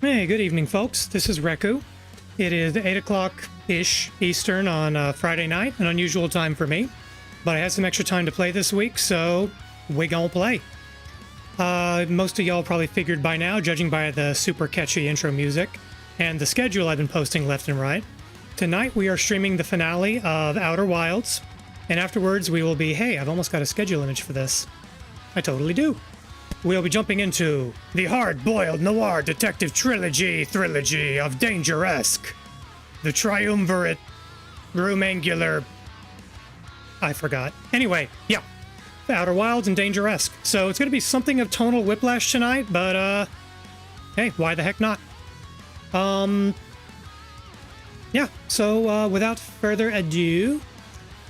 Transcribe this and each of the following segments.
Hey, good evening, folks. This is Reku. It is 8 o'clock-ish Eastern on Friday night, an unusual time for me. But I had some extra time to play this week, so we gonna play. Most of y'all probably figured by now, judging by the super catchy intro music and the schedule I've been posting left and right. Tonight we are streaming the finale of Outer Wilds, and afterwards we will be, hey, I've almost got a schedule image for this. I totally do. We'll be jumping into the hard-boiled noir detective trilogy of Dangeresque. The triumvirate, room-angular... I forgot. Anyway, yeah. Outer Wilds and Dangeresque. So it's going to be something of tonal whiplash tonight, but, hey, why the heck not? Yeah, so, without further ado,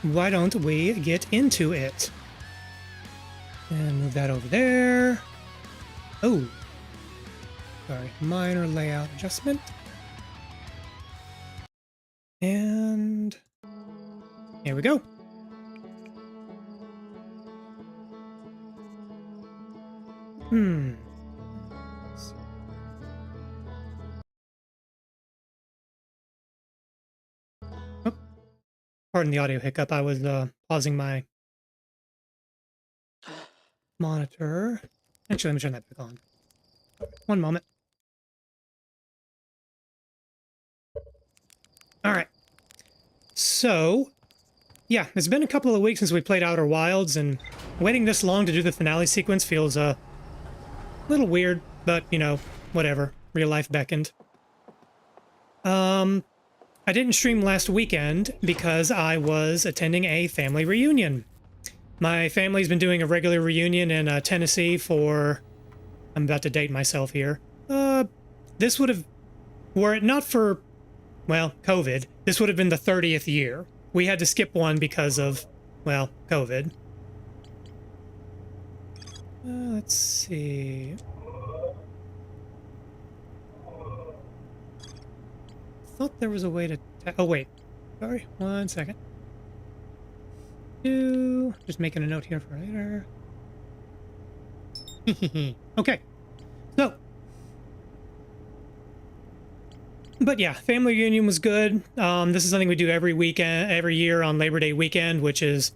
why don't we get into it? And move that over there. Oh. Sorry, minor layout adjustment. And here we go. Oh, pardon the audio hiccup. I was pausing my monitor. Actually, let me turn that back on. One moment. All right. So, yeah, it's been a couple of weeks since we played Outer Wilds, and waiting this long to do the finale sequence feels a little weird, but, you know, whatever. Real life beckoned. I didn't stream last weekend because I was attending a family reunion. My family's been doing a regular reunion in Tennessee for... I'm about to date myself here. This would have... Were it not for, well, COVID, this would have been the 30th year. We had to skip one because of, well, COVID. Let's see... Thought there was a way to... Oh, wait. Sorry, one second. Just making a note here for later. Okay. So. But yeah, family reunion was good. This is something we do every weekend, every year on Labor Day weekend, which is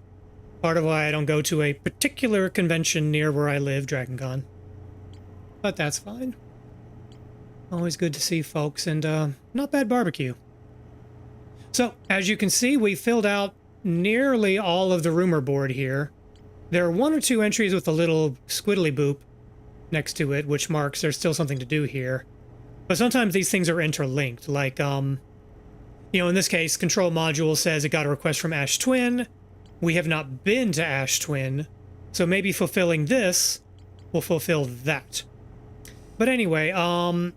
part of why I don't go to a particular convention near where I live, Dragon Con. But that's fine. Always good to see folks, and not bad barbecue. So, as you can see, we filled out nearly all of the rumor board here. There are one or two entries with a little squiddly boop next to it, which marks there's still something to do here. But sometimes these things are interlinked, like, you know, in this case, Control Module says it got a request from Ash Twin. We have not been to Ash Twin, so maybe fulfilling this will fulfill that. But anyway, I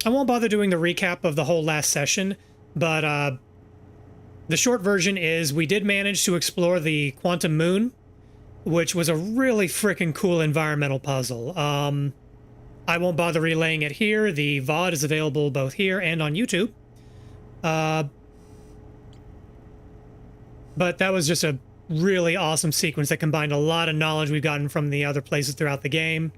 won't bother doing the recap of the whole last session, but the short version is we did manage to explore the Quantum Moon, which was a really freaking cool environmental puzzle. I won't bother relaying it here. The VOD is available both here and on YouTube. But that was just a really awesome sequence that combined a lot of knowledge we've gotten from the other places throughout the game.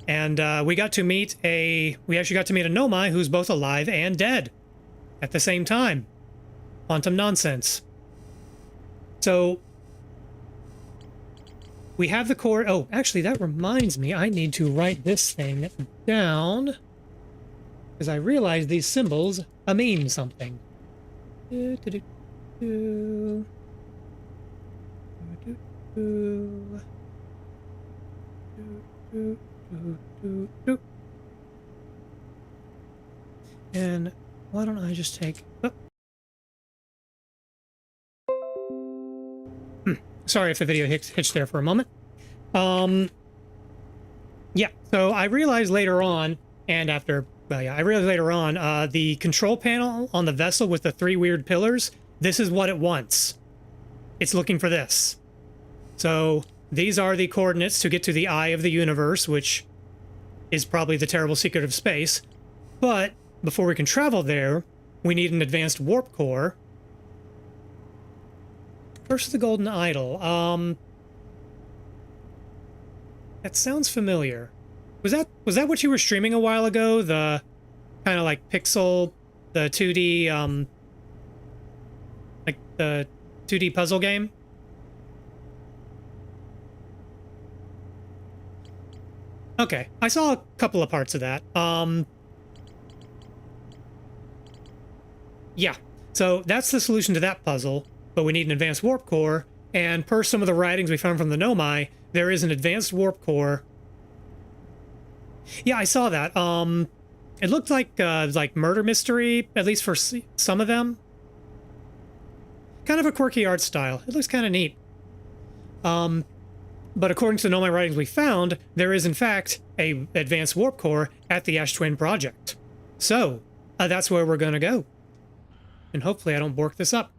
And we actually got to meet a Nomai who's both alive and dead at the same time. Quantum nonsense. So we have the core. Oh, actually, that reminds me, I need to write this thing down because I realize these symbols mean something. And why don't I just take... Oh. Sorry if the video hitched there for a moment. Yeah, so I realized later on, and after... Well, yeah, I realized later on, the control panel on the vessel with the three weird pillars, this is what it wants. It's looking for this. So these are the coordinates to get to the eye of the universe, which is probably the terrible secret of space. But before we can travel there, we need an advanced warp core. First, the Golden Idol. That sounds familiar. Was that what you were streaming a while ago? The kind of like Pixel, the 2D, like the 2D puzzle game. Okay, I saw a couple of parts of that. Yeah, so that's the solution to that puzzle, but we need an advanced warp core, and per some of the writings we found from the Nomai, there is an advanced warp core. Yeah, I saw that. It looked like murder mystery, at least for some of them. Kind of a quirky art style. It looks kind of neat. But according to the Nomai writings we found, there is in fact a advanced warp core at the Ash Twin project. So, that's where we're gonna go. And hopefully I don't bork this up.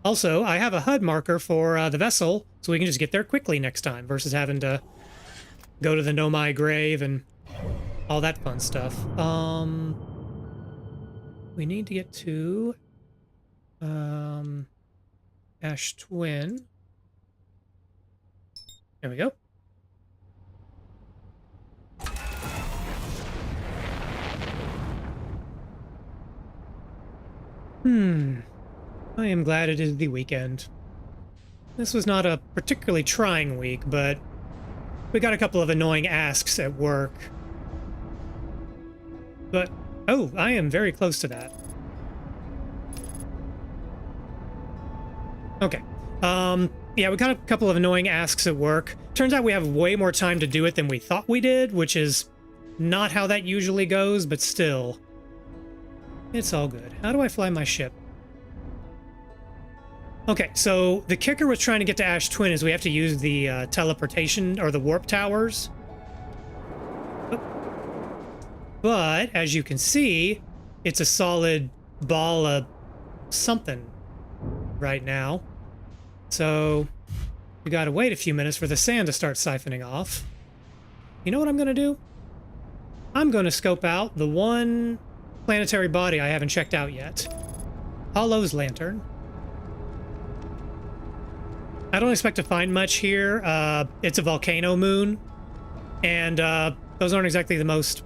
Also, I have a HUD marker for the vessel, so we can just get there quickly next time, versus having to go to the Nomai grave and all that fun stuff. We need to get to Ash Twin. There we go. I am glad it is the weekend. This was not a particularly trying week, but we got a couple of annoying asks at work. But, oh, I am very close to that. Okay. Yeah, we got a couple of annoying asks at work. Turns out we have way more time to do it than we thought we did, which is not how that usually goes, but still. It's all good. How do I fly my ship? Okay, so the kicker with trying to get to Ash Twin is we have to use the teleportation or the warp towers. But, as you can see, it's a solid ball of something right now. So, we gotta wait a few minutes for the sand to start siphoning off. You know what I'm gonna do? I'm gonna scope out the one planetary body I haven't checked out yet. Hollow's Lantern. I don't expect to find much here. It's a volcano moon, and those aren't exactly the most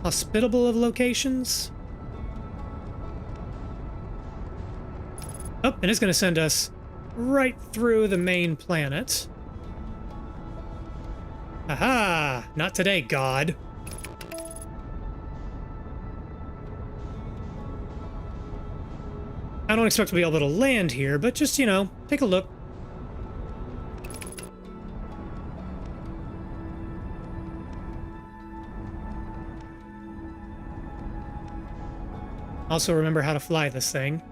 hospitable of locations. Oh, and it's going to send us right through the main planet. Aha! Not today, God. I don't expect to be able to land here, but just, you know, take a look. Also remember how to fly this thing.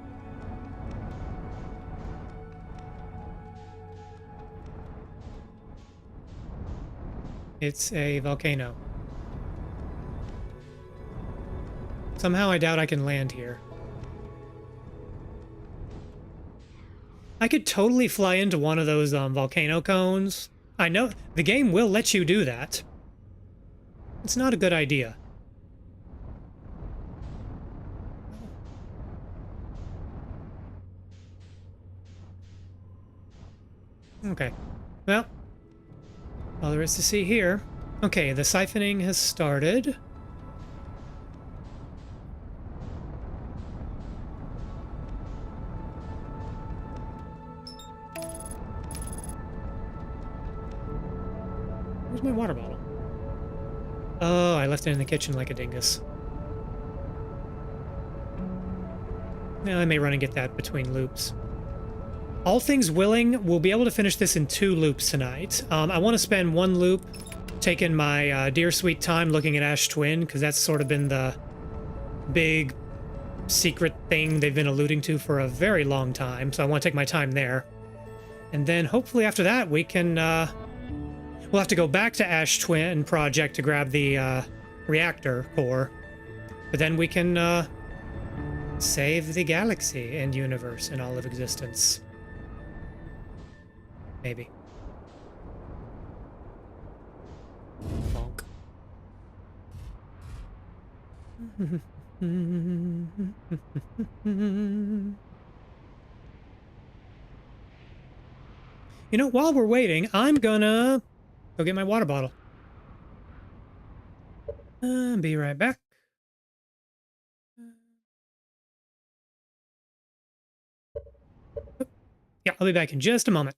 It's a volcano. Somehow I doubt I can land here. I could totally fly into one of those volcano cones. I know the game will let you do that. It's not a good idea. Okay. Well, all there is to see here. Okay, the siphoning has started. Where's my water bottle? Oh, I left it in the kitchen like a dingus. Now I may run and get that between loops. All things willing, we'll be able to finish this in 2 loops tonight. I want to spend 1 loop taking my dear sweet time looking at Ash Twin, because that's sort of been the big secret thing they've been alluding to for a very long time, so I want to take my time there. And then hopefully after that we can... we'll have to go back to Ash Twin Project to grab the reactor core, but then we can save the galaxy and universe and all of existence. Maybe. Bonk. You know, while we're waiting, I'm gonna go get my water bottle. Be right back. Yeah, I'll be back in just a moment.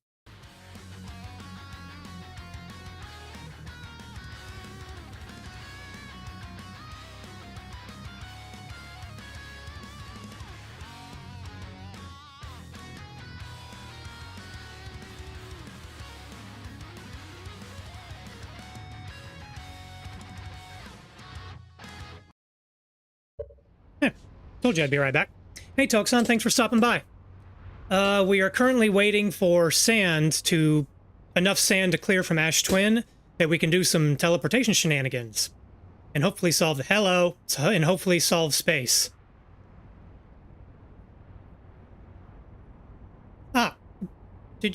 Yeah, told you I'd be right back. Hey, Toxon, thanks for stopping by. We are currently waiting for enough sand to clear from Ash Twin that we can do some teleportation shenanigans. And hopefully hopefully solve space. Ah, I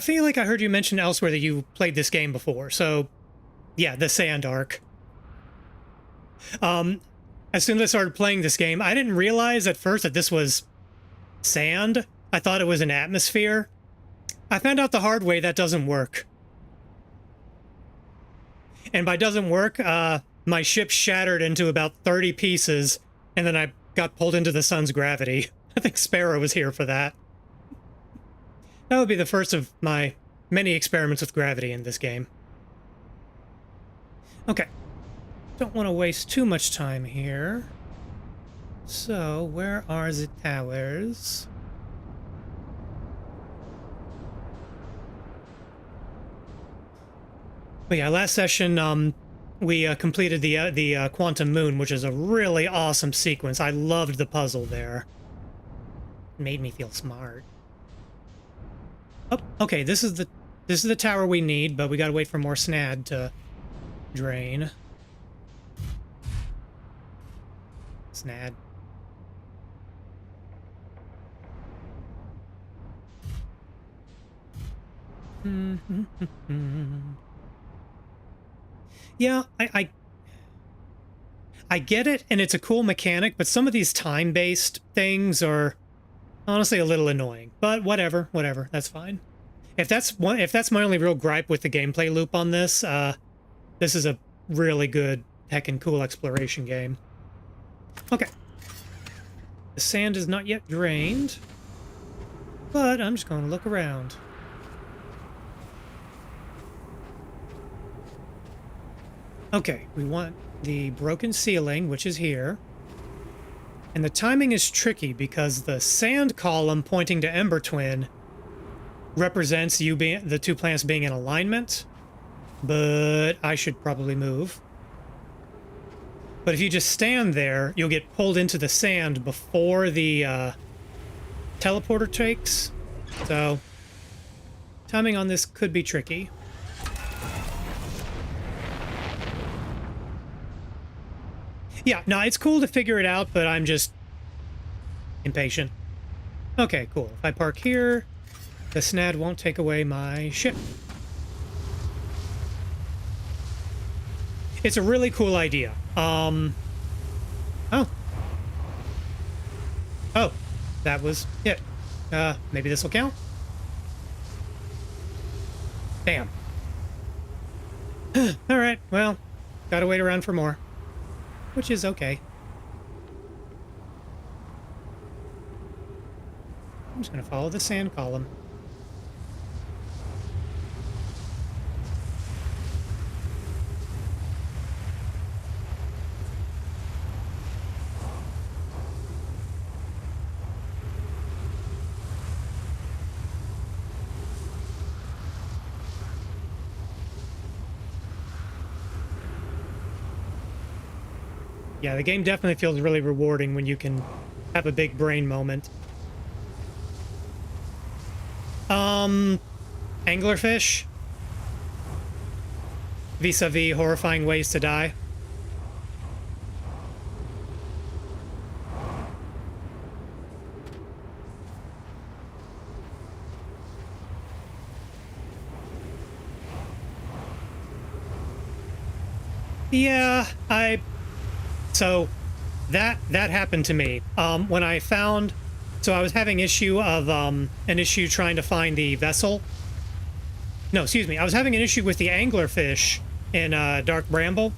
feel like I heard you mention elsewhere that you played this game before, so yeah, the sand arc. As soon as I started playing this game, I didn't realize at first that this was sand. I thought it was an atmosphere. I found out the hard way that doesn't work. And by doesn't work, my ship shattered into about 30 pieces, and then I got pulled into the sun's gravity. I think Sparrow was here for that. That would be the first of my many experiments with gravity in this game. Okay. Don't want to waste too much time here. So, where are the towers? But yeah, last session, we completed the Quantum Moon, which is a really awesome sequence. I loved the puzzle there. It made me feel smart. Oh, okay, this is the tower we need, but we gotta wait for more SNAD to drain. SNAD. Yeah, I get it, and it's a cool mechanic, but some of these time-based things are honestly a little annoying. But whatever, that's fine. If that's my only real gripe with the gameplay loop on this, this is a really good, heckin' cool exploration game. Okay. The sand is not yet drained, but I'm just going to look around. Okay, we want the broken ceiling, which is here. And the timing is tricky because the sand column pointing to Ember Twin represents the two planets being in alignment, but I should probably move. But if you just stand there, you'll get pulled into the sand before the teleporter takes. So, timing on this could be tricky. Yeah, no, it's cool to figure it out, but I'm just impatient. Okay, cool. If I park here, the SNAD won't take away my ship. It's a really cool idea. Oh. Oh, that was it. Maybe this will count? Damn. Alright, well, gotta wait around for more. Which is okay. I'm just gonna follow the sand column. Yeah, the game definitely feels really rewarding when you can have a big brain moment. Anglerfish? Vis-a-vis horrifying ways to die. Yeah, so that happened to me. When I found, so I was having an issue trying to find the vessel. No, excuse me. I was having an issue with the anglerfish in Dark Bramble,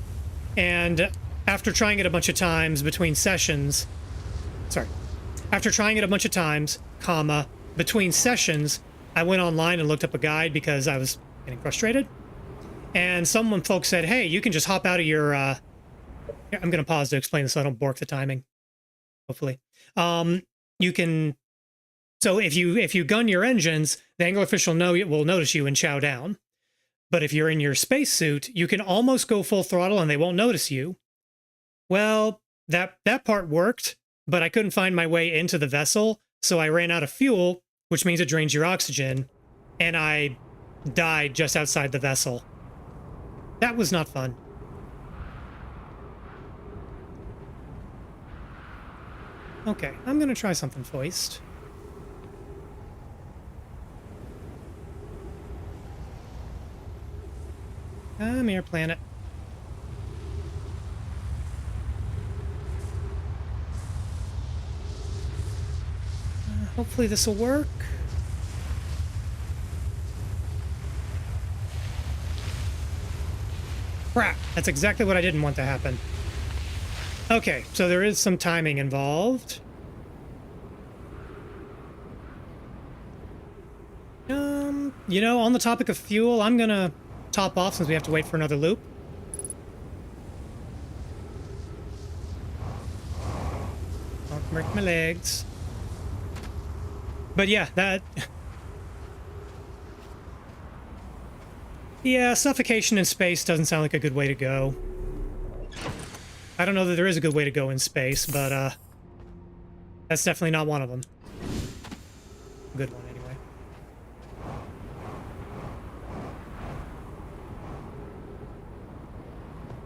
And after trying it a bunch of times between sessions, sorry, after trying it a bunch of times, comma, between sessions, I went online and looked up a guide because I was getting frustrated. And folks said, hey, you can just hop out of your, I'm going to pause to explain this so I don't bork the timing, hopefully. You can, so if you gun your engines, the anglerfish will notice you and chow down. But if you're in your spacesuit, you can almost go full throttle and they won't notice you. Well, that part worked, but I couldn't find my way into the vessel, so I ran out of fuel, which means it drains your oxygen, and I died just outside the vessel. That was not fun. Okay, I'm gonna try something foist. Come here, planet. Hopefully this will work. Crap, that's exactly what I didn't want to happen. Okay, so there is some timing involved. You know, on the topic of fuel, I'm gonna top off since we have to wait for another loop. Don't break my legs. But yeah, yeah, suffocation in space doesn't sound like a good way to go. I don't know that there is a good way to go in space, but that's definitely not one of them. Good one, anyway.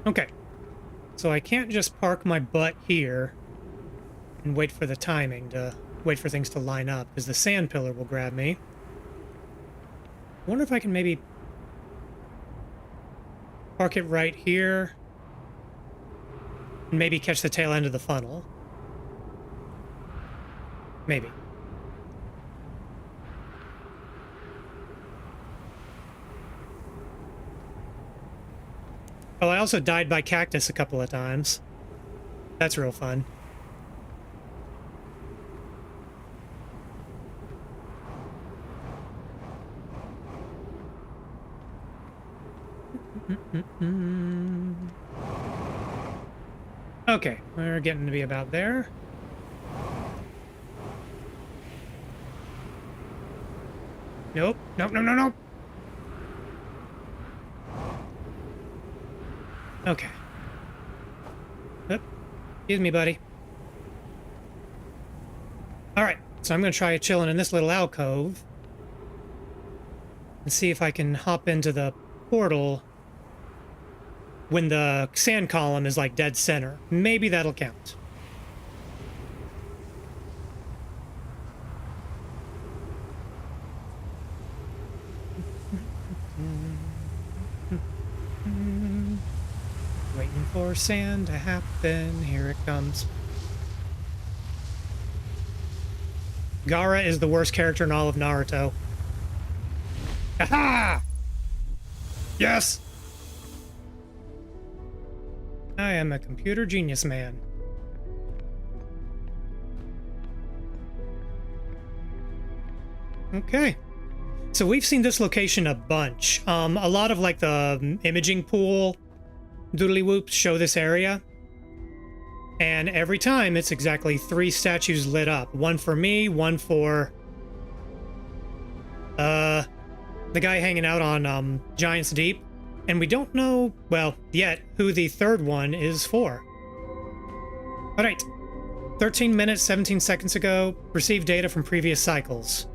Okay, so I can't just park my butt here and wait for the timing to wait for things to line up, because the sand pillar will grab me. I wonder if I can maybe park it right here and maybe catch the tail end of the funnel. Maybe. Oh, I also died by cactus a couple of times. That's real fun. Okay, we're getting to be about there. Nope, nope, no, no, no. Okay. Oop. Excuse me, buddy. Alright, so I'm going to try chilling in this little alcove and see if I can hop into the portal when the sand column is like dead center. Maybe that'll count. Waiting for sand to happen. Here it comes. Gaara is the worst character in all of Naruto. Aha! Yes! I am a computer genius man. Okay. So we've seen this location a bunch. A lot of like the imaging pool doodly whoops show this area. And every time it's exactly 3 statues lit up. One for me, one for the guy hanging out on Giant's Deep. And we don't know, well, yet, who the third one is for. Alright. 13 minutes, 17 seconds ago, received data from previous cycles.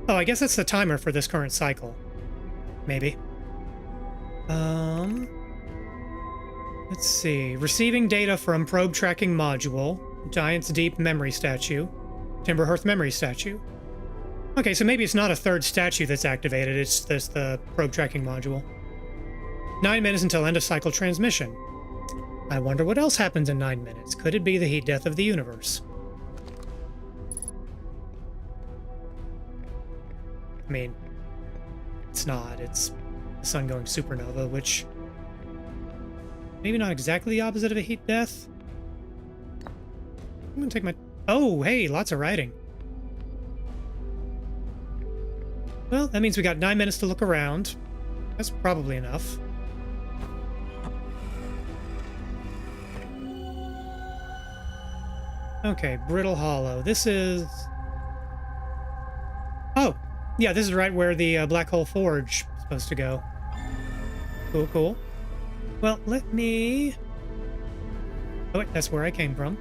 Oh, I guess that's the timer for this current cycle. Maybe. Let's see. Receiving data from probe tracking module, Giant's Deep memory statue, Timberhearth memory statue. Okay, so maybe it's not a third statue that's activated, it's just the probe tracking module. 9 minutes until end of cycle transmission. I wonder what else happens in 9 minutes. Could it be the heat death of the universe? I mean, it's not. It's the sun going supernova, which Maybe not exactly the opposite of a heat death. I'm gonna take my... Oh, hey, lots of writing. Well, that means we got 9 minutes to look around. That's probably enough. Okay, Brittle Hollow. This is... Oh, yeah, this is right where the Black Hole Forge is supposed to go. Cool, cool. Well, let me... Oh, wait, that's where I came from.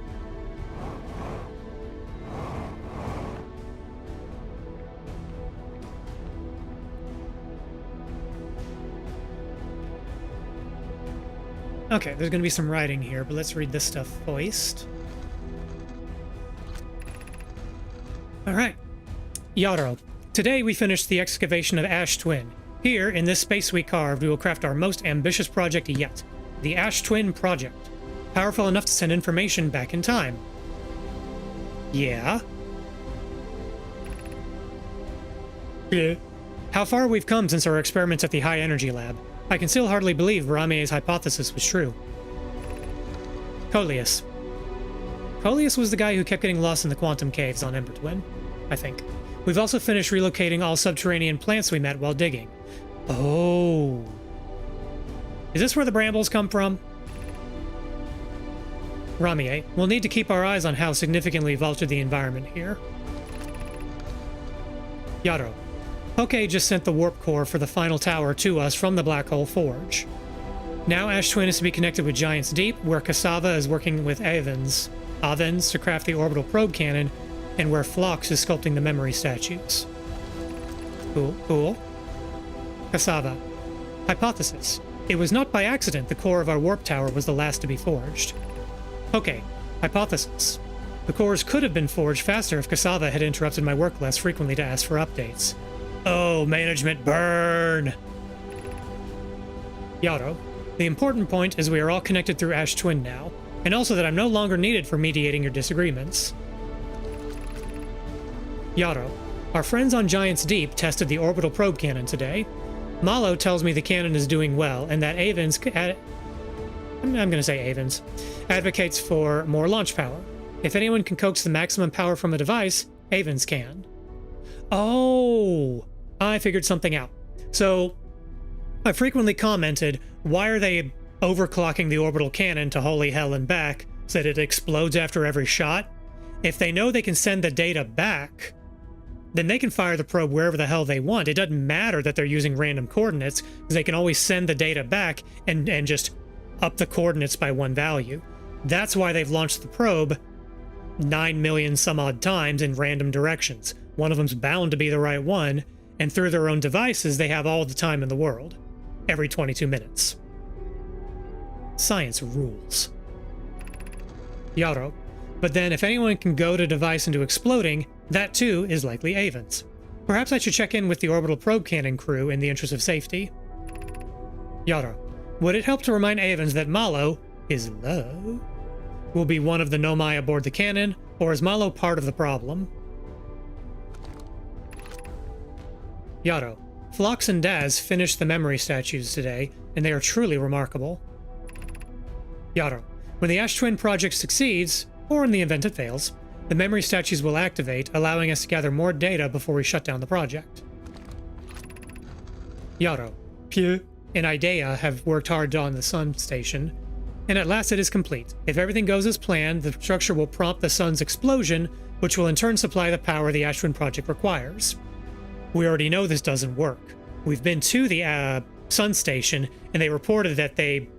Okay, there's going to be some writing here, but let's read this stuff first. Alright. Yarrow. Today we finished the excavation of Ash Twin. Here, in this space we carved, we will craft our most ambitious project yet. The Ash Twin Project. Powerful enough to send information back in time. Yeah? Yeah. How far we've come since our experiments at the High Energy Lab. I can still hardly believe Ramier's hypothesis was true. Coleus. Coleus was the guy who kept getting lost in the quantum caves on Ember Twin, I think. We've also finished relocating all subterranean plants we met while digging. Oh. Is this where the brambles come from? Ramier, we'll need to keep our eyes on how significantly we've altered the environment here. Yarrow. Poke just sent the warp core for the final tower to us from the Black Hole Forge. Now Ash Twin is to be connected with Giant's Deep, where Cassava is working with Avens to craft the orbital probe cannon, and where Phlox is sculpting the memory statues. Cool, cool. Cassava. Hypothesis. It was not by accident the core of our warp tower was the last to be forged. Okay. Hypothesis. The cores could have been forged faster if Cassava had interrupted my work less frequently to ask for updates. Oh, management burn! Yarrow. The important point is we are all connected through Ash Twin now, and also that I'm no longer needed for mediating your disagreements. Yarrow. Our friends on Giant's Deep tested the orbital probe cannon today. Malo tells me the cannon is doing well, and that Avens... I'm going to say Avens. Advocates for more launch power. If anyone can coax the maximum power from a device, Avens can. Oh! I figured something out. So, I frequently commented, why are they overclocking the orbital cannon to holy hell and back so that it explodes after every shot? If they know they can send the data back, then they can fire the probe wherever the hell they want. It doesn't matter that they're using random coordinates, because they can always send the data back and just up the coordinates by one value. That's why they've launched the probe 9 million some odd times in random directions. One of them's bound to be the right one, and through their own devices, they have all the time in the world. Every 22 minutes. Science rules. Yarrow. But then if anyone can go to device into exploding, that too is likely Avens. Perhaps I should check in with the orbital probe cannon crew in the interest of safety. Yarrow. Would it help to remind Avens that Malo is low? Will be one of the Nomai aboard the cannon, or is Malo part of the problem? Yarrow. Phlox and Daz finished the memory statues today, and they are truly remarkable. Yarrow. When the Ash Twin project succeeds, or in the event it fails, the memory statues will activate, allowing us to gather more data before we shut down the project. Yarrow. Pew and Idea have worked hard on the Sun Station, and at last it is complete. If everything goes as planned, the structure will prompt the Sun's explosion, which will in turn supply the power the Ash Twin project requires. We already know this doesn't work. We've been to the Sun Station, and they reported that they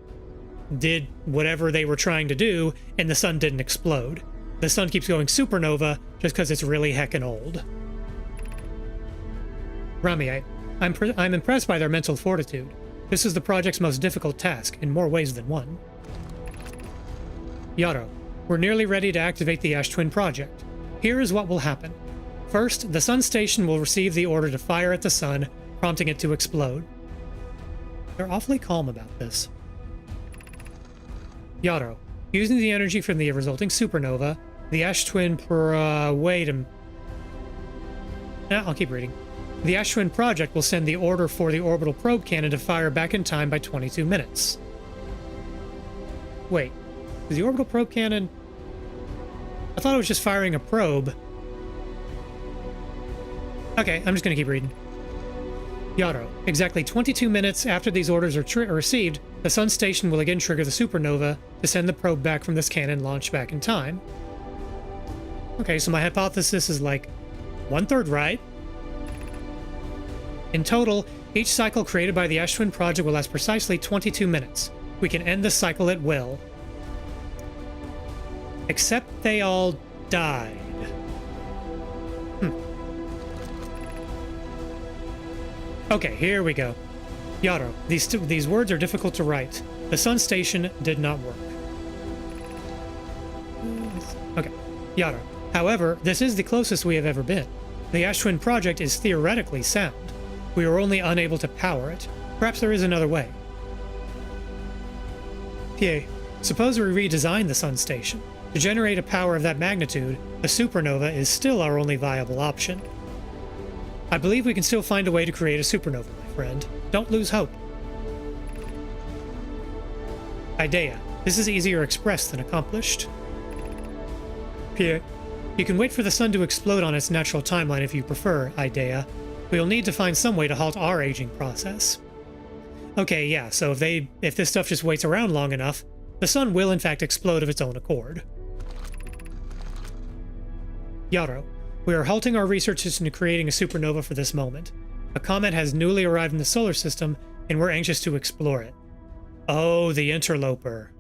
did whatever they were trying to do, and the sun didn't explode. The sun keeps going supernova just because it's really heckin' old. Ramier, I'm impressed by their mental fortitude. This is the project's most difficult task, in more ways than one. Yarrow, we're nearly ready to activate the Ash Twin project. Here is what will happen. First, the Sun Station will receive the order to fire at the sun, prompting it to explode. They're awfully calm about this. Yarrow, using the energy from the resulting supernova, the Ash Twin I'll keep reading. The Ash Twin project will send the order for the orbital probe cannon to fire back in time by 22 minutes. Wait, is the orbital probe cannon... I thought it was just firing a probe. Okay, I'm just going to keep reading. Yarrow, exactly 22 minutes after these orders are received, the Sun Station will again trigger the supernova to send the probe back from this cannon launched back in time. Okay, so my hypothesis is like 1/3 right. In total, each cycle created by the Ash Twin project will last precisely 22 minutes. We can end this cycle at will. Except they all died. Okay, here we go. Yarrow, these words are difficult to write. The Sun Station did not work. Okay, Yarrow. However, this is the closest we have ever been. The Ash Twin project is theoretically sound. We were only unable to power it. Perhaps there is another way. PA, suppose we redesign the Sun Station. To generate a power of that magnitude, a supernova is still our only viable option. I believe we can still find a way to create a supernova, my friend. Don't lose hope. Idea. This is easier expressed than accomplished. Pierre. You can wait for the sun to explode on its natural timeline if you prefer, Idea. We'll need to find some way to halt our aging process. Okay, yeah, so if this stuff just waits around long enough, the sun will in fact explode of its own accord. Yarrow. We are halting our researches into creating a supernova for this moment. A comet has newly arrived in the solar system, and we're anxious to explore it. Oh, the interloper.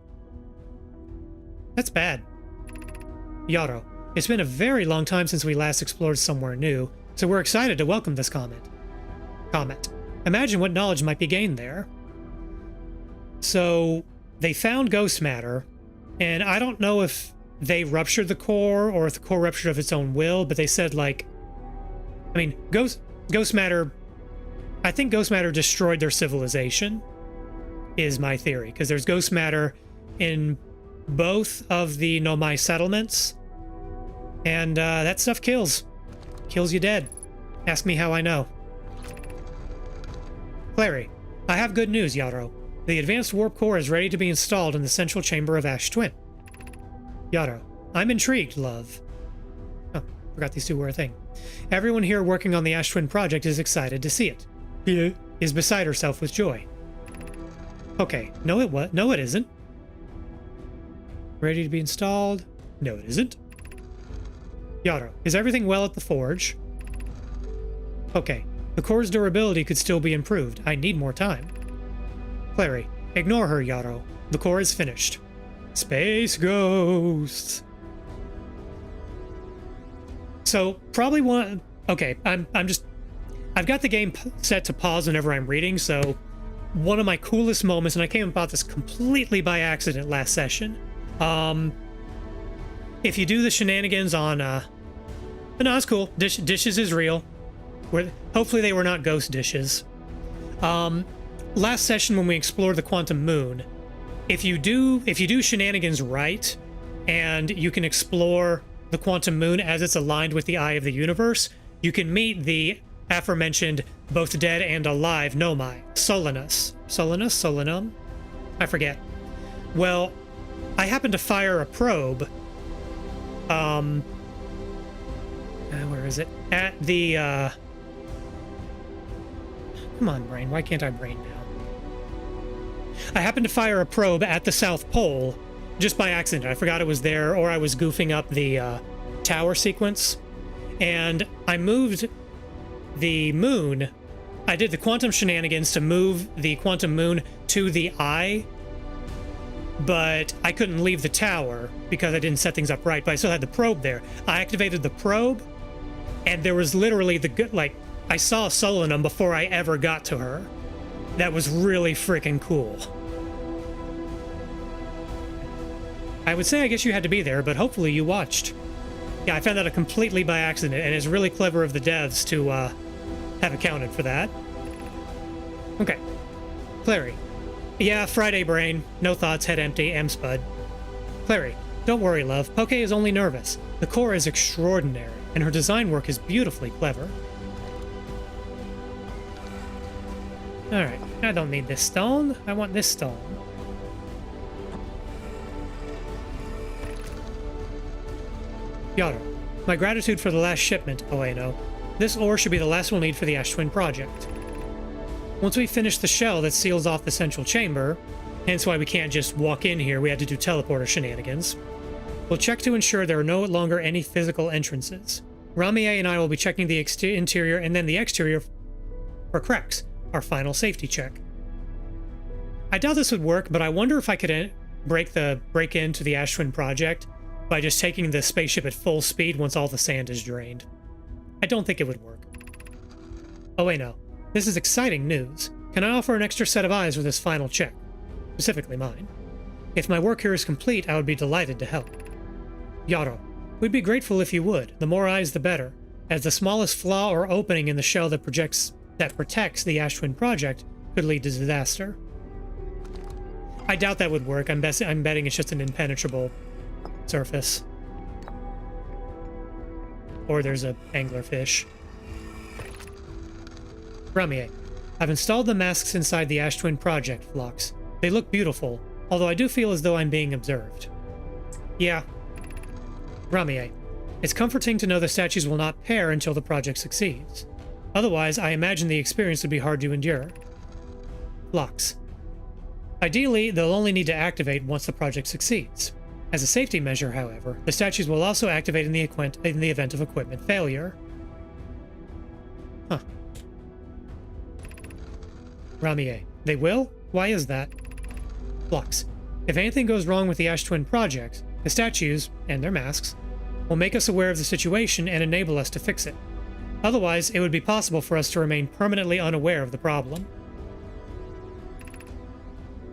That's bad. Yarrow. It's been a very long time since we last explored somewhere new, so we're excited to welcome this comet. Imagine what knowledge might be gained there. So, they found ghost matter, and I don't know if they ruptured the core or if the core ruptured of its own will, but they said, like... I mean, ghost matter... I think ghost matter destroyed their civilization, is my theory, because there's ghost matter in both of the Nomai settlements, and that stuff kills. Kills you dead. Ask me how I know. Clary, I have good news, Yarrow. The advanced warp core is ready to be installed in the central chamber of Ash Twin. Yarrow, I'm intrigued, love. Oh, forgot these two were a thing. Everyone here working on the Ash Twin project is excited to see it. Yeah. Is beside herself with joy. Okay, no it isn't. Ready to be installed? No it isn't. Yarrow, is everything well at the forge? Okay, the core's durability could still be improved. I need more time. Clary, ignore her, Yarrow. The core is finished. Space ghosts. So probably one. Okay, I've got the game set to pause whenever I'm reading. So one of my coolest moments, and I came about this completely by accident last session. If you do the shenanigans on, no, it's cool. Dishes is real. Hopefully they were not ghost dishes. Last session when we explored the quantum moon. If you do shenanigans right, and you can explore the quantum moon as it's aligned with the eye of the universe, you can meet the aforementioned both dead and alive Nomai, Solinum? I forget. Well, I happened to fire a probe. Where is it? At the, Come on, brain. Why can't I brain now? I happened to fire a probe at the South Pole just by accident. I forgot it was there, or I was goofing up the tower sequence. And I moved the moon. I did the quantum shenanigans to move the quantum moon to the eye, but I couldn't leave the tower because I didn't set things up right, but I still had the probe there. I activated the probe, and there was literally I saw Solinum before I ever got to her. That was really freaking cool. I would say I guess you had to be there, but hopefully you watched. Yeah, I found that completely by accident, and it's really clever of the devs to have accounted for that. Okay. Clary. Yeah, Friday brain. No thoughts, head empty, Spud. Clary, don't worry, love. Poke is only nervous. The core is extraordinary, and her design work is beautifully clever. Alright, I don't need this stone. I want this stone. Yada. My gratitude for the last shipment, Oeno. This ore should be the last we'll need for the Ash Twin project. Once we finish the shell that seals off the central chamber, hence why we can't just walk in here, we had to do teleporter shenanigans, we'll check to ensure there are no longer any physical entrances. Ramie and I will be checking the interior and then the exterior for cracks, our final safety check. I doubt this would work, but I wonder if I could break into the Ash Twin project by just taking the spaceship at full speed once all the sand is drained. I don't think it would work. Oh wait, no. This is exciting news. Can I offer an extra set of eyes for this final check? Specifically mine. If my work here is complete, I would be delighted to help. Yaro, we'd be grateful if you would. The more eyes, the better, as the smallest flaw or opening in the shell that protects the Ash Twin project could lead to disaster. I doubt that would work. I'm betting it's just an impenetrable surface. Or there's a anglerfish. Ramie, I've installed the masks inside the Ash Twin project, Phlox. They look beautiful, although I do feel as though I'm being observed. Yeah. Ramie, it's comforting to know the statues will not pair until the project succeeds. Otherwise, I imagine the experience would be hard to endure. Phlox. Ideally, they'll only need to activate once the project succeeds. As a safety measure, however, the statues will also activate in the event of equipment failure. Huh. Ramie, they will? Why is that? Phlox. If anything goes wrong with the Ash Twin project, the statues, and their masks, will make us aware of the situation and enable us to fix it. Otherwise, it would be possible for us to remain permanently unaware of the problem.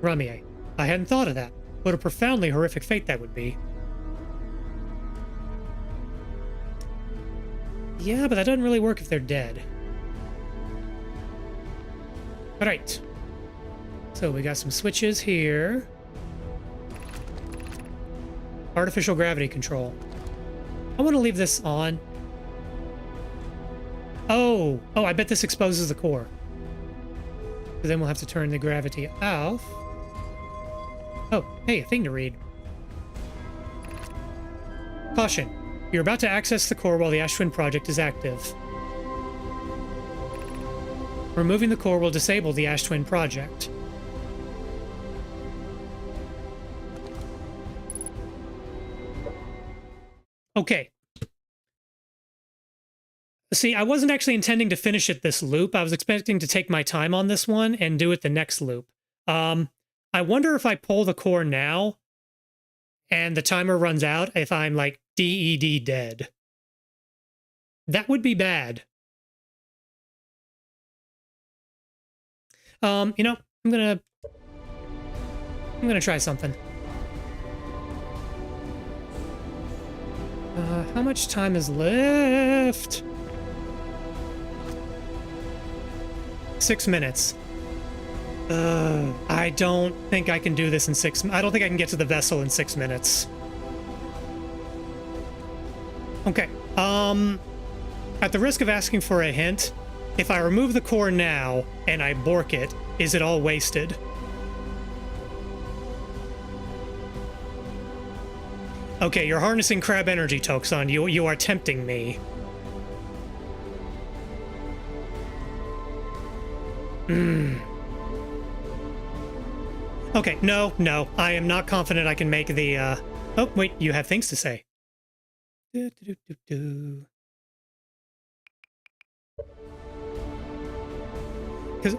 Ramie, I hadn't thought of that. What a profoundly horrific fate that would be. Yeah, but that doesn't really work if they're dead. Alright. So we got some switches here. Artificial gravity control. I want to leave this on. Oh, I bet this exposes the core. So then we'll have to turn the gravity off. Oh, hey, a thing to read. Caution. You're about to access the core while the Ash Twin project is active. Removing the core will disable the Ash Twin project. Okay. See, I wasn't actually intending to finish it this loop. I was expecting to take my time on this one and do it the next loop. I wonder if I pull the core now and the timer runs out if I'm like DED dead. That would be bad. You know, I'm gonna try something. How much time is left? 6 minutes. I don't think I can do this in I don't think I can get to the vessel in 6 minutes. Okay. At the risk of asking for a hint, if I remove the core now and I bork it, is it all wasted? Okay, you're harnessing crab energy, Toxon. You are tempting me. Okay, no. I am not confident I can make the, Oh, wait, you have things to say. Because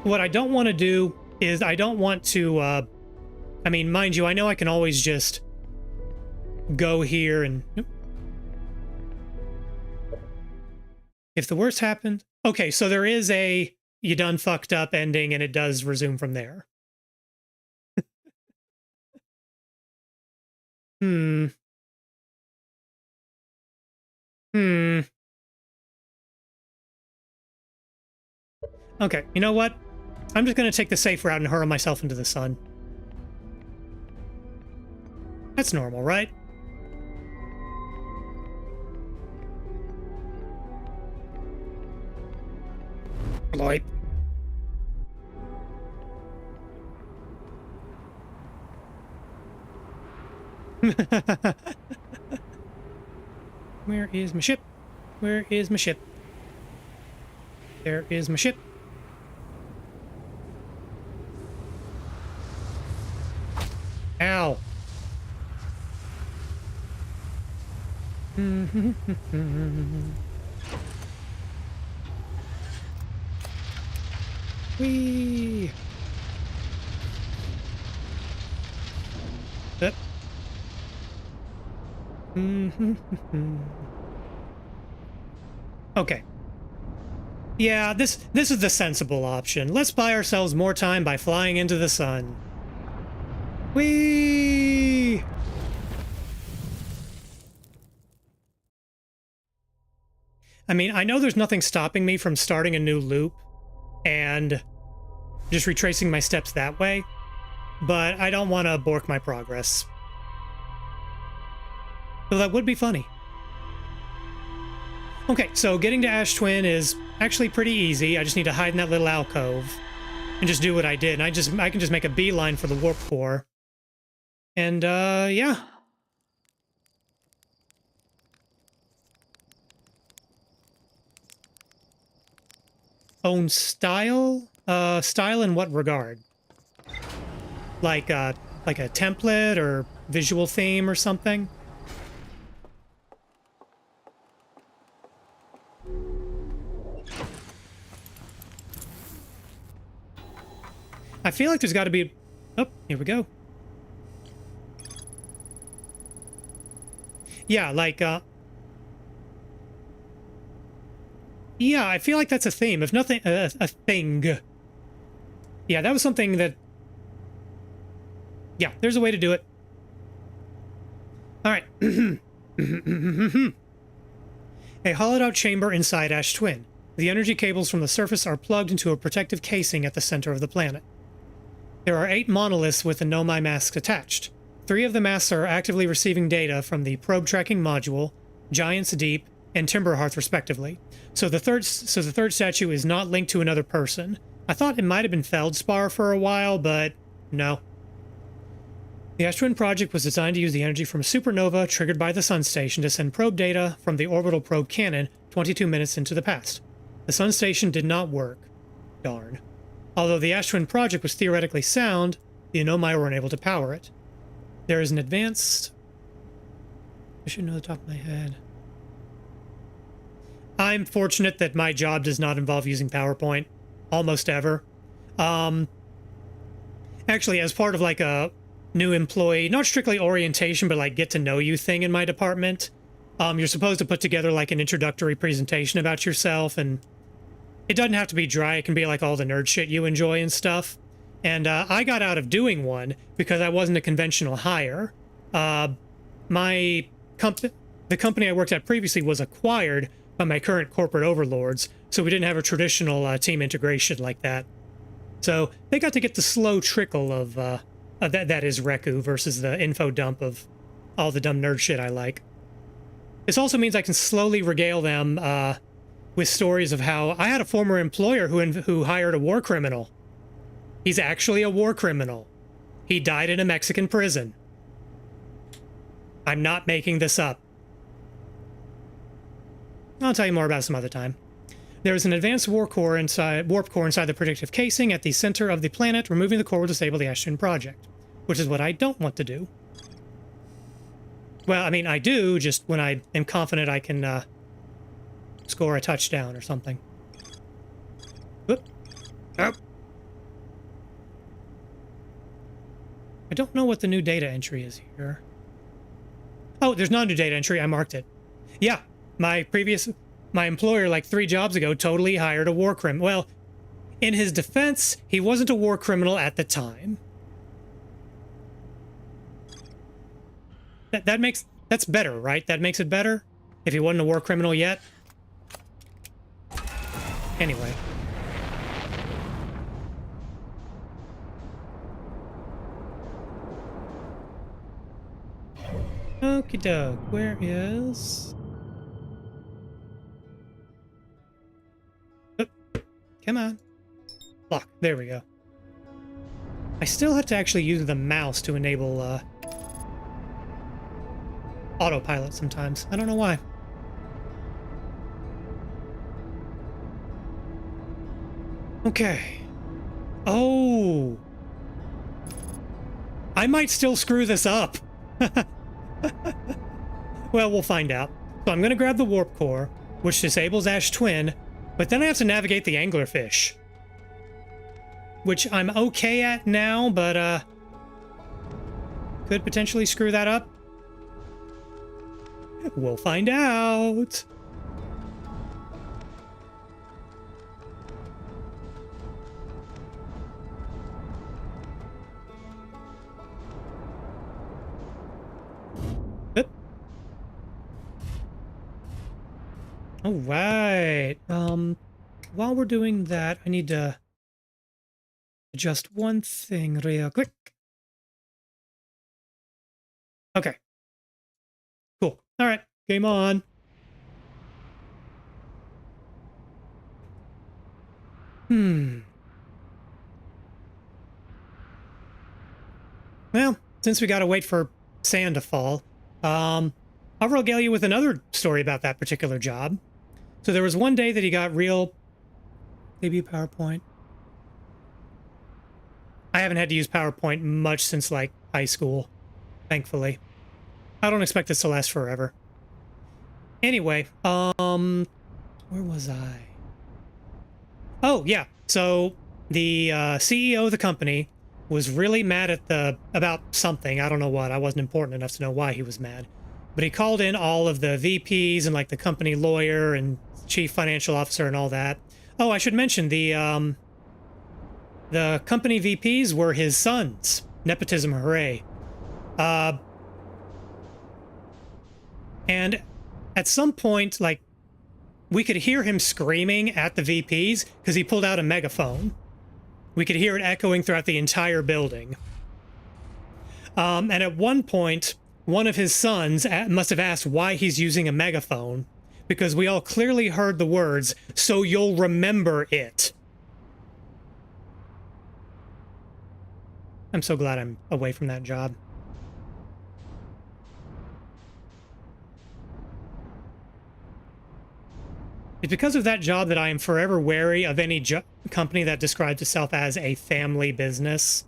what I don't want to do is I don't want to, I mean, mind you, I know I can always just go here and... If the worst happened... Okay, so there is a you done fucked up ending and it does resume from there. Okay, you know what? I'm just going to take the safe route and hurl myself into the sun. That's normal, right? Bloip. Where is my ship? Where is my ship? There is my ship. Ow. Whee! Yep. Okay. Yeah, this is the sensible option. Let's buy ourselves more time by flying into the sun. Whee! I mean, I know there's nothing stopping me from starting a new loop and just retracing my steps that way, but I don't want to bork my progress. So that would be funny. Okay, so getting to Ash Twin is actually pretty easy. I just need to hide in that little alcove and just do what I did. And I can just make a beeline for the warp core. And yeah. Own style? Style in what regard? Like a template or visual theme or something? I feel like there's got to be... Oh, here we go. Yeah, like, yeah, I feel like that's a theme. If nothing... a thing. Yeah, that was something that... Yeah, there's a way to do it. All right. A hollowed-out chamber inside Ash Twin. The energy cables from the surface are plugged into a protective casing at the center of the planet. There are 8 monoliths with the Nomai masks attached. 3 of the masks are actively receiving data from the probe tracking module, Giant's Deep, and Timberhearth respectively. So the third statue is not linked to another person. I thought it might have been Feldspar for a while, but no. The Ash Twin project was designed to use the energy from a supernova triggered by the Sun Station to send probe data from the orbital probe cannon 22 minutes into the past. The Sun Station did not work. Darn. Although the Ash Twin project was theoretically sound, the Nomai were unable to power it. There is an advanced... I should know the top of my head. I'm fortunate that my job does not involve using PowerPoint. Almost ever. Actually, as part of like a new employee, not strictly orientation, but like get to know you thing in my department, you're supposed to put together like an introductory presentation about yourself, and it doesn't have to be dry. It can be like all the nerd shit you enjoy and stuff. And I got out of doing one because I wasn't a conventional hire. The company I worked at previously was acquired by my current corporate overlords, so we didn't have a traditional team integration like that. So they got to get the slow trickle of that is Reku versus the info dump of all the dumb nerd shit I like. This also means I can slowly regale them with stories of how I had a former employer who hired a war criminal. He's actually a war criminal. He died in a Mexican prison. I'm not making this up. I'll tell you more about it some other time. There is an advanced warp core inside the predictive casing at the center of the planet. Removing the core will disable the Ash Twin project, which is what I don't want to do. Well, I mean, I do, just when I am confident I can score a touchdown or something. Whoop. Oh. I don't know what the new data entry is here. Oh, there's not a new data entry. I marked it. Yeah, my employer, like 3 jobs ago, totally hired a war criminal. Well, in his defense, he wasn't a war criminal at the time. That's better, right? That makes it better? If he wasn't a war criminal yet? Anyway. Okie doke, where is... Oh, come on. Lock, there we go. I still have to actually use the mouse to enable autopilot sometimes. I don't know why. Okay. Oh. I might still screw this up. Well, we'll find out. So I'm going to grab the warp core, which disables Ash Twin, but then I have to navigate the anglerfish, which I'm okay at now, but could potentially screw that up. We'll find out. All right. While we're doing that, I need to adjust one thing real quick. Okay. Cool. All right. Game on. Well, since we gotta wait for sand to fall, I'll regale you with another story about that particular job. So there was one day that he got real... Maybe PowerPoint. I haven't had to use PowerPoint much since, like, high school, thankfully. I don't expect this to last forever. Anyway, where was I? Oh, yeah. So the CEO of the company was really mad at about something. I don't know what. I wasn't important enough to know why he was mad. But he called in all of the VPs and, like, the company lawyer and chief financial officer and all that. Oh, I should mention the company VPs were his sons. Nepotism, hooray. And at some point, like, we could hear him screaming at the VPs because he pulled out a megaphone. We could hear it echoing throughout the entire building. And at one point, one of his sons must have asked why he's using a megaphone, because we all clearly heard the words, "So you'll remember it." I'm so glad I'm away from that job. It's because of that job that I am forever wary of any company that describes itself as a family business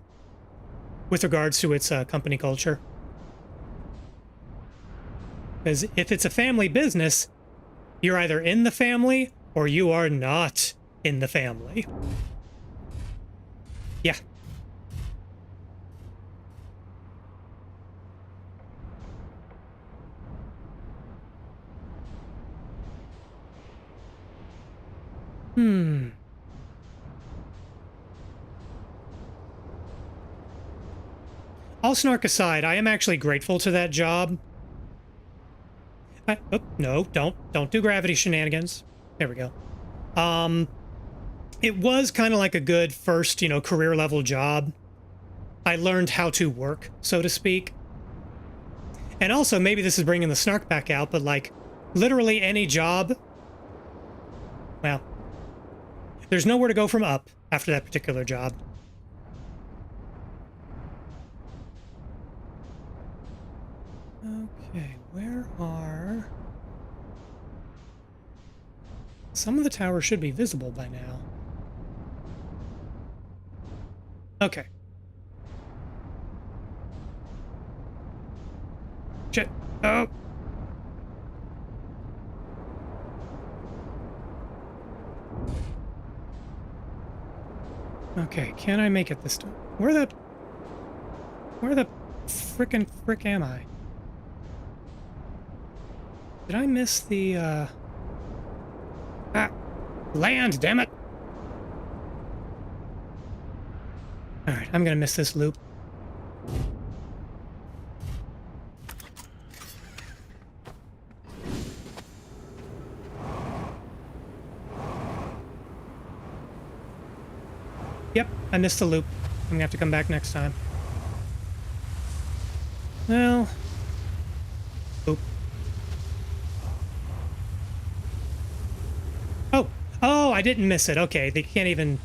with regards to its company culture. Because if it's a family business, you're either in the family or you are not in the family. Yeah. All snark aside, I am actually grateful to that job. Oh, no, don't do gravity shenanigans. There we go. It was kind of like a good first, career level job. I learned how to work, so to speak. And also, maybe this is bringing the snark back out, but, like, literally any job, well, there's nowhere to go from up after that particular job. Okay, where are... Some of the towers should be visible by now. Okay. Shit. Oh. Okay, can I make it this time? Where the frickin' frick am I? Did I miss the, land, damn it! Alright, I'm gonna miss this loop. Yep, I missed the loop. I'm gonna have to come back next time. Well... Oop. Oh, I didn't miss it. Okay, they can't even...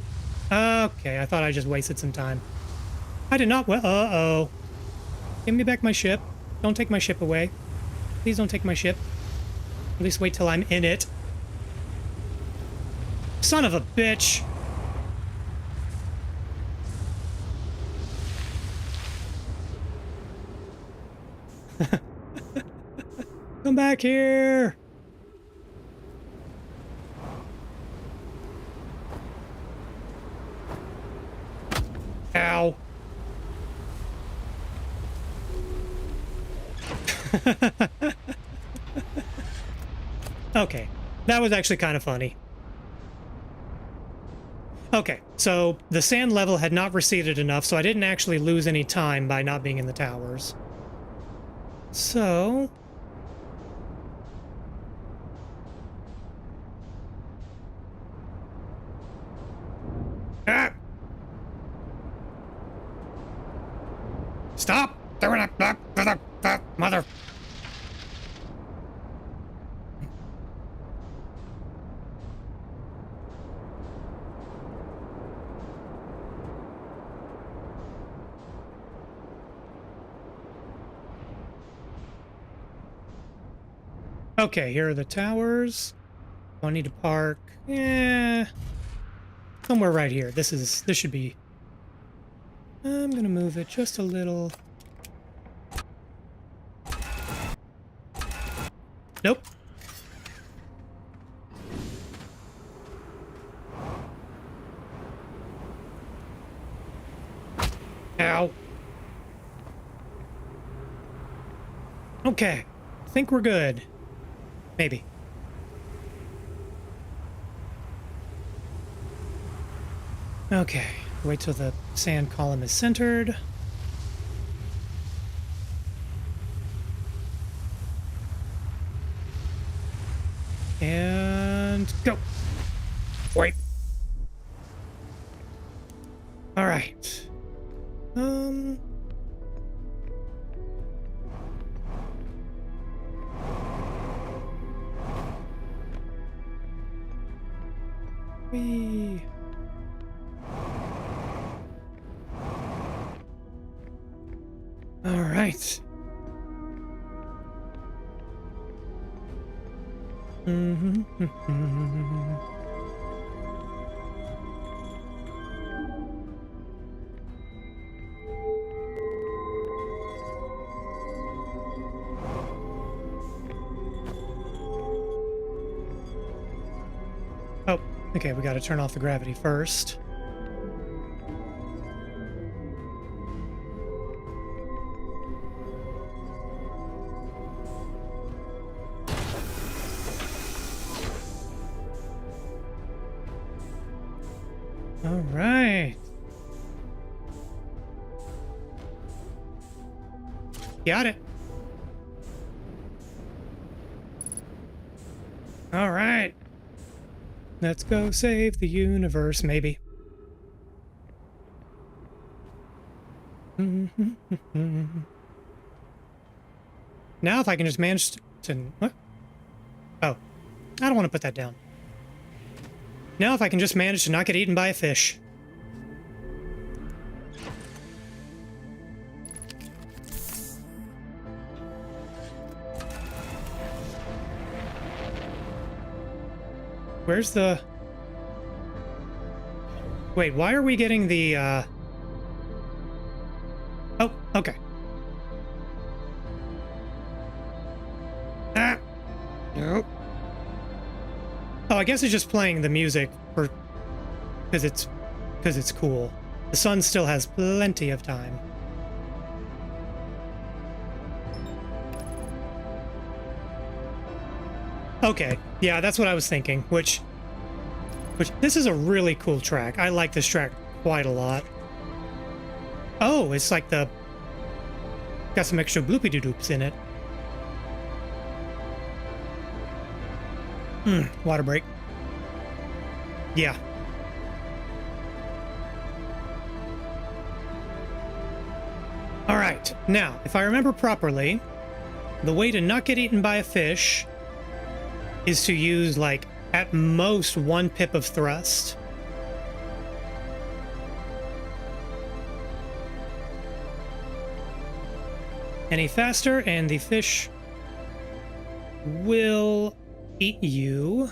Okay, I thought I just wasted some time. I did not... Well, uh-oh. Give me back my ship. Don't take my ship away. Please don't take my ship. At least wait till I'm in it. Son of a bitch! Come back here! Ow. Okay, that was actually kind of funny. Okay, so the sand level had not receded enough, so I didn't actually lose any time by not being in the towers. So... Ah! Stop! Mother... Okay, here are the towers. Oh, I need to park. Yeah, somewhere right here. This should be... I'm gonna move it just a little. Nope. Ow. Okay, I think we're good. Maybe. Okay, wait till the sand column is centered. And go. Wait. All right. Whee. All right. Oh, okay, we got to turn off the gravity first. All right. Got it. All right. Let's go save the universe, maybe. Now if I can just manage to... What? Oh. I don't want to put that down. Now if I can just manage to not get eaten by a fish. Where's the... Wait, why are we getting the, Oh, okay. Ah! Nope. Oh, I guess it's just playing the music for... because it's cool. The sun still has plenty of time. Okay, yeah, that's what I was thinking, which this is a really cool track. I like this track quite a lot. Oh, it's like got some extra bloopy-doo-doops in it. Water break. Yeah. All right, now, if I remember properly, the way to not get eaten by a fish is to use, like, at most 1 pip of thrust. Any faster, and the fish will eat you.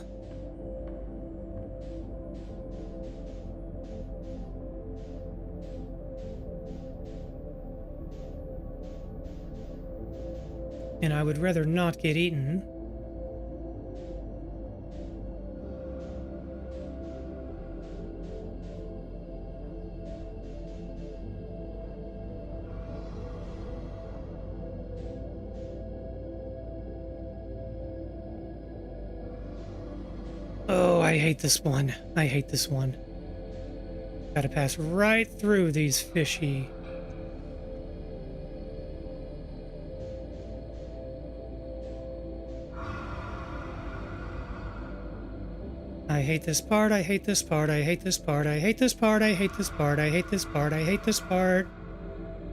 and I would rather not get eaten. Oh, I hate this one. I hate this one. Gotta pass right through these fishy. I hate this part, I hate this part, I hate this part, I hate this part, I hate this part, I hate this part, I hate this part.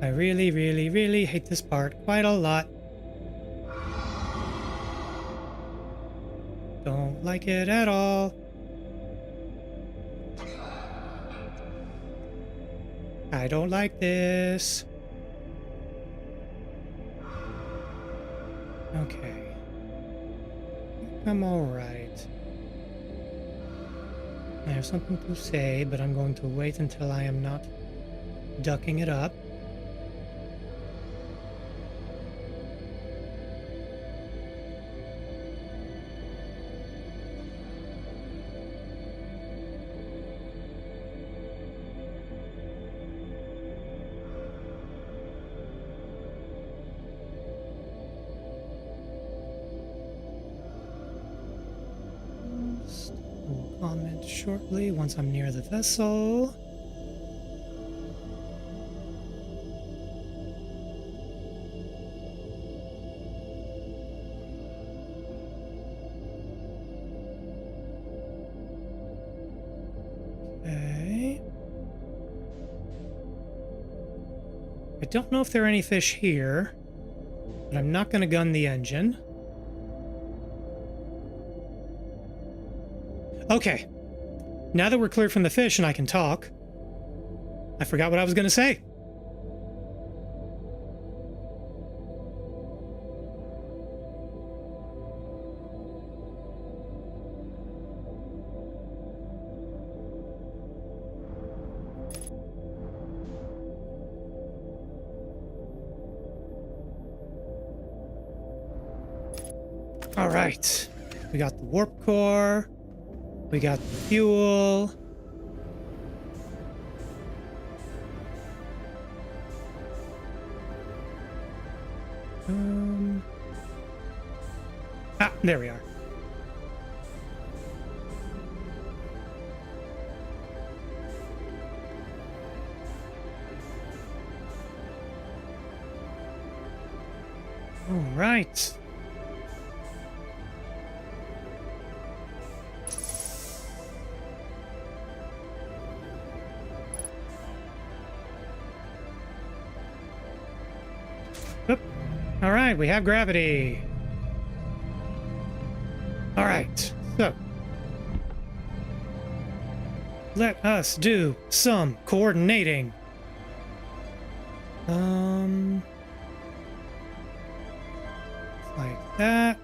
I really, really, really hate this part quite a lot. Don't like it at all. I don't like this. Okay. I'm alright. I have something to say, but I'm going to wait until I am not ducking it up. We'll comment shortly once I'm near the vessel. Okay. I don't know if there are any fish here, but I'm not going to gun the engine. Okay. Now that we're clear from the fish and I can talk, I forgot what I was going to say. All right. We got the warp core. We got the fuel. There we are. All right. Oop. All right, we have gravity. All right, so let us do some coordinating. Like that,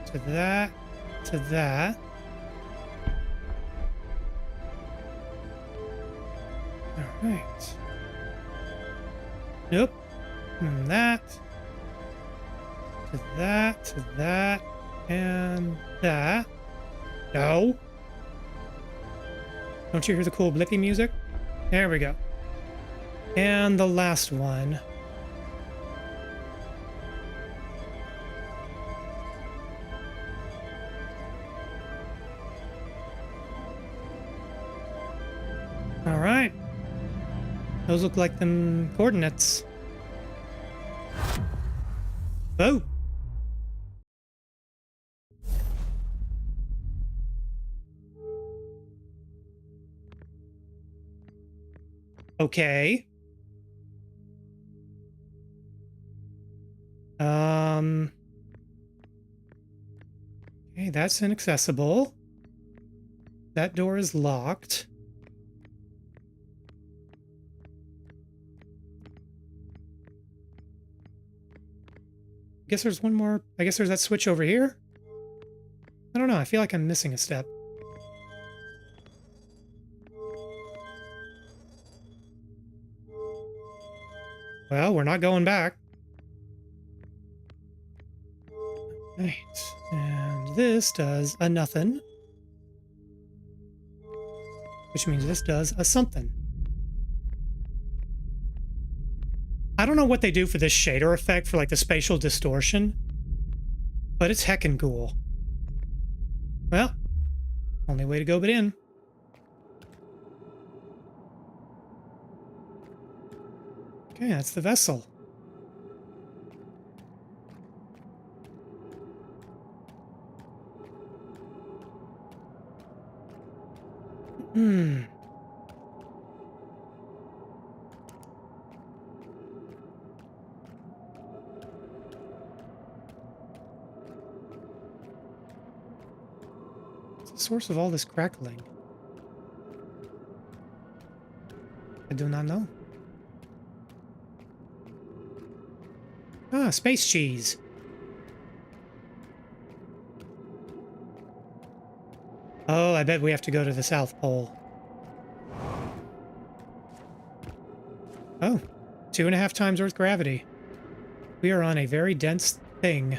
to that, to that. All right. Nope. And that, to that, and that. No. Don't you hear the cool blippy music? There we go. And the last one. All right. Those look like them coordinates. Oh. Okay. Okay, that's inaccessible. That door is locked. I guess there's one more. I guess there's that switch over here. I don't know. I feel like I'm missing a step. Well, we're not going back. Right. And this does a nothing. Which means this does a something. I don't know what they do for this shader effect for like the spatial distortion, but it's heckin' cool. Well, only way to go but in. Okay, that's the vessel. Hmm. What's the source of all this crackling? I do not know. Ah, space cheese. Oh, I bet we have to go to the South Pole. Oh, 2.5 times Earth gravity. We are on a very dense thing.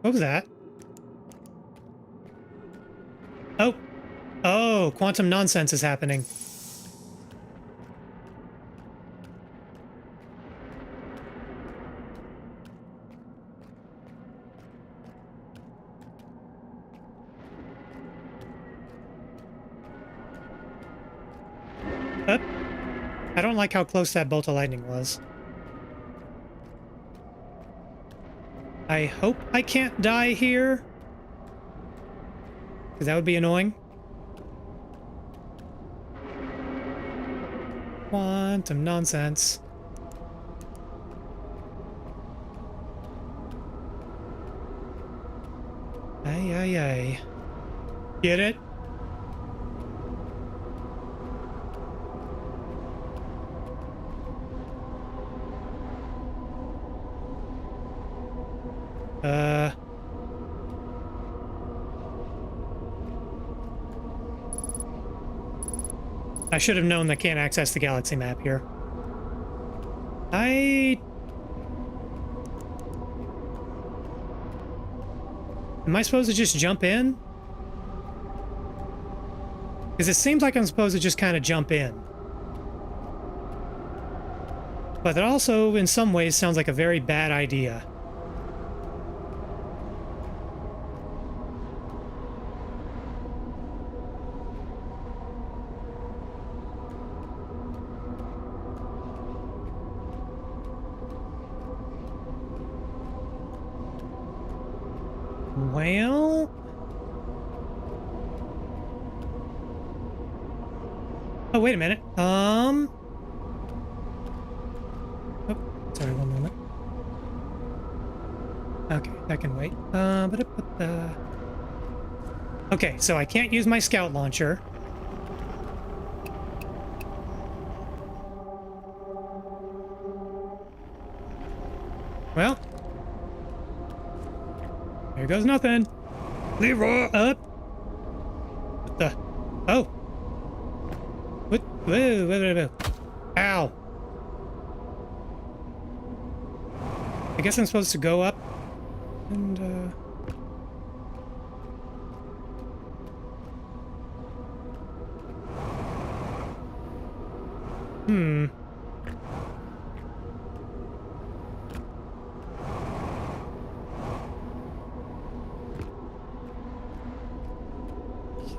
What was that? Oh. Oh, quantum nonsense is happening. Oh, I don't like how close that bolt of lightning was. I hope I can't die here, because that would be annoying. Quantum nonsense. Ay, ay, ay. Get it? I should have known that can't access the galaxy map here. Am I supposed to just jump in? Because it seems like I'm supposed to just kind of jump in. But that also, in some ways, sounds like a very bad idea. Well... Oh, wait a minute. Oh, sorry, one moment. Okay, that can wait. Okay, so I can't use my scout launcher. Well, there goes nothing. Leroy up. What the? Oh. What? Whoa, whoa, whoa, whoa. Ow. I guess I'm supposed to go up and,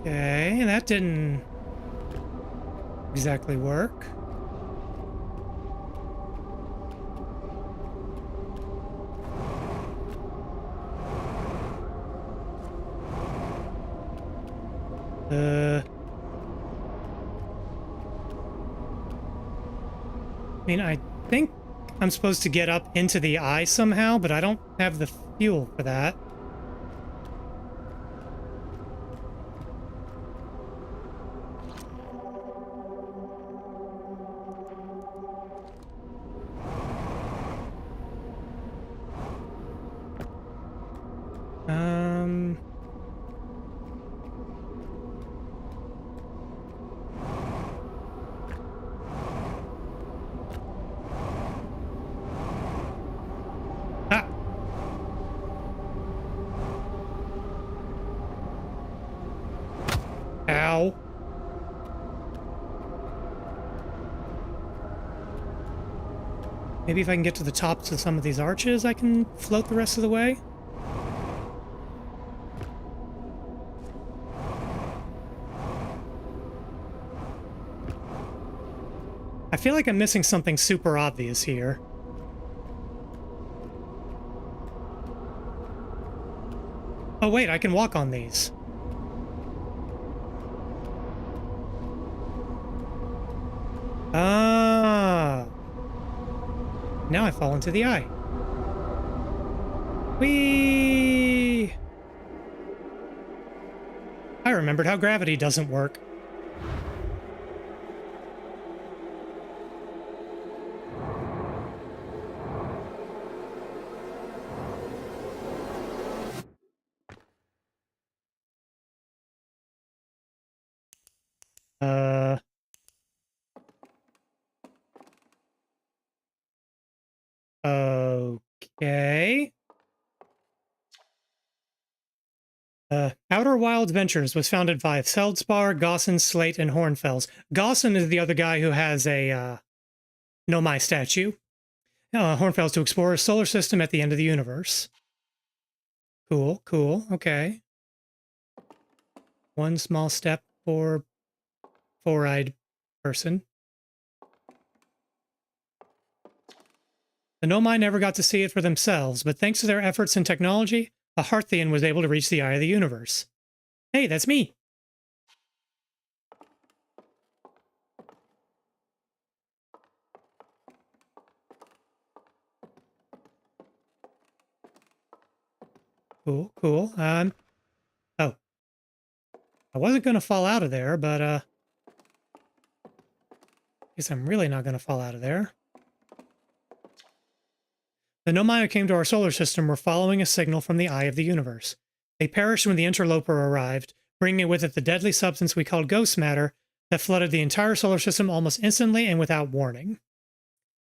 Okay, that didn't exactly work. I mean, I think I'm supposed to get up into the eye somehow, but I don't have the fuel for that. Maybe if I can get to the tops of some of these arches, I can float the rest of the way. I feel like I'm missing something super obvious here. Oh wait, I can walk on these. Ah. Now I fall into the eye. Whee! I remembered how gravity doesn't work. Okay. Outer Wilds Ventures was founded by Feldspar, Gosson, Slate, and Hornfels. Gosson is the other guy who has a Nomai statue. Hornfels to explore a solar system at the end of the universe. Cool, cool, okay. One small step for four-eyed person. The Nomai never got to see it for themselves, but thanks to their efforts and technology, a Hearthian was able to reach the eye of the universe. Hey, that's me! Cool, cool. Oh. I wasn't going to fall out of there, but, guess I'm really not going to fall out of there. The Nomai who came to our solar system were following a signal from the eye of the universe. They perished when the interloper arrived, bringing with it the deadly substance we called ghost matter that flooded the entire solar system almost instantly and without warning.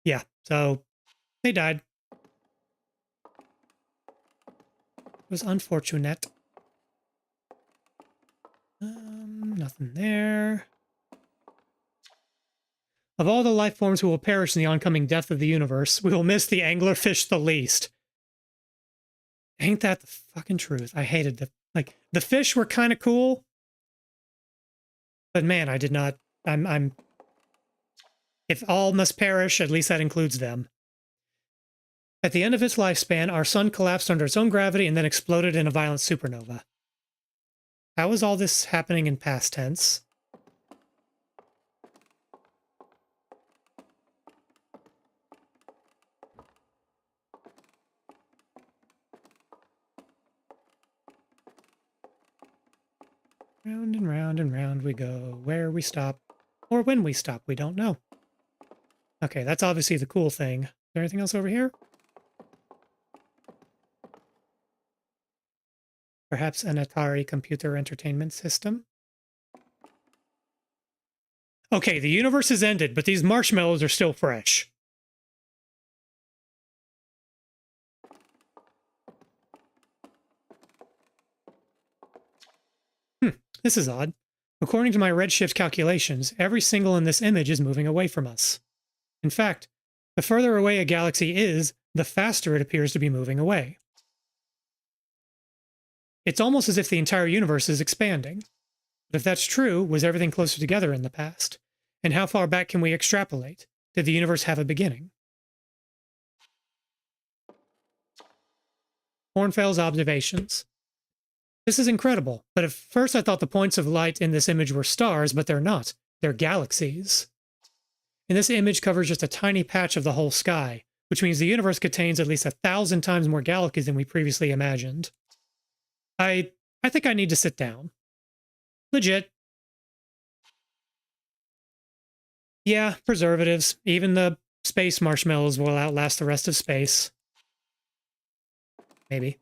Yeah, so they died. It was unfortunate. Nothing there. Of all the life forms who will perish in the oncoming death of the universe, we will miss the anglerfish the least. Ain't that the fucking truth? I hated the fish were kind of cool, but man, I did not. If all must perish, at least that includes them. At the end of its lifespan, our sun collapsed under its own gravity and then exploded in a violent supernova. How is all this happening in past tense? Round and round we go. Where we stop, or when we stop, we don't know. Okay, that's obviously the cool thing. Is there anything else over here? Perhaps an Atari computer entertainment system? Okay, the universe has ended, but these marshmallows are still fresh. This is odd. According to my redshift calculations, every single in this image is moving away from us. In fact, the further away a galaxy is, the faster it appears to be moving away. It's almost as if the entire universe is expanding. But if that's true, was everything closer together in the past? And how far back can we extrapolate? Did the universe have a beginning? Hornfels observations. This is incredible, but at first I thought the points of light in this image were stars, but they're not. They're galaxies. And this image covers just a tiny patch of the whole sky, which means the universe contains at least 1,000 times more galaxies than we previously imagined. I think I need to sit down. Legit. Yeah, preservatives. Even the space marshmallows will outlast the rest of space. Maybe.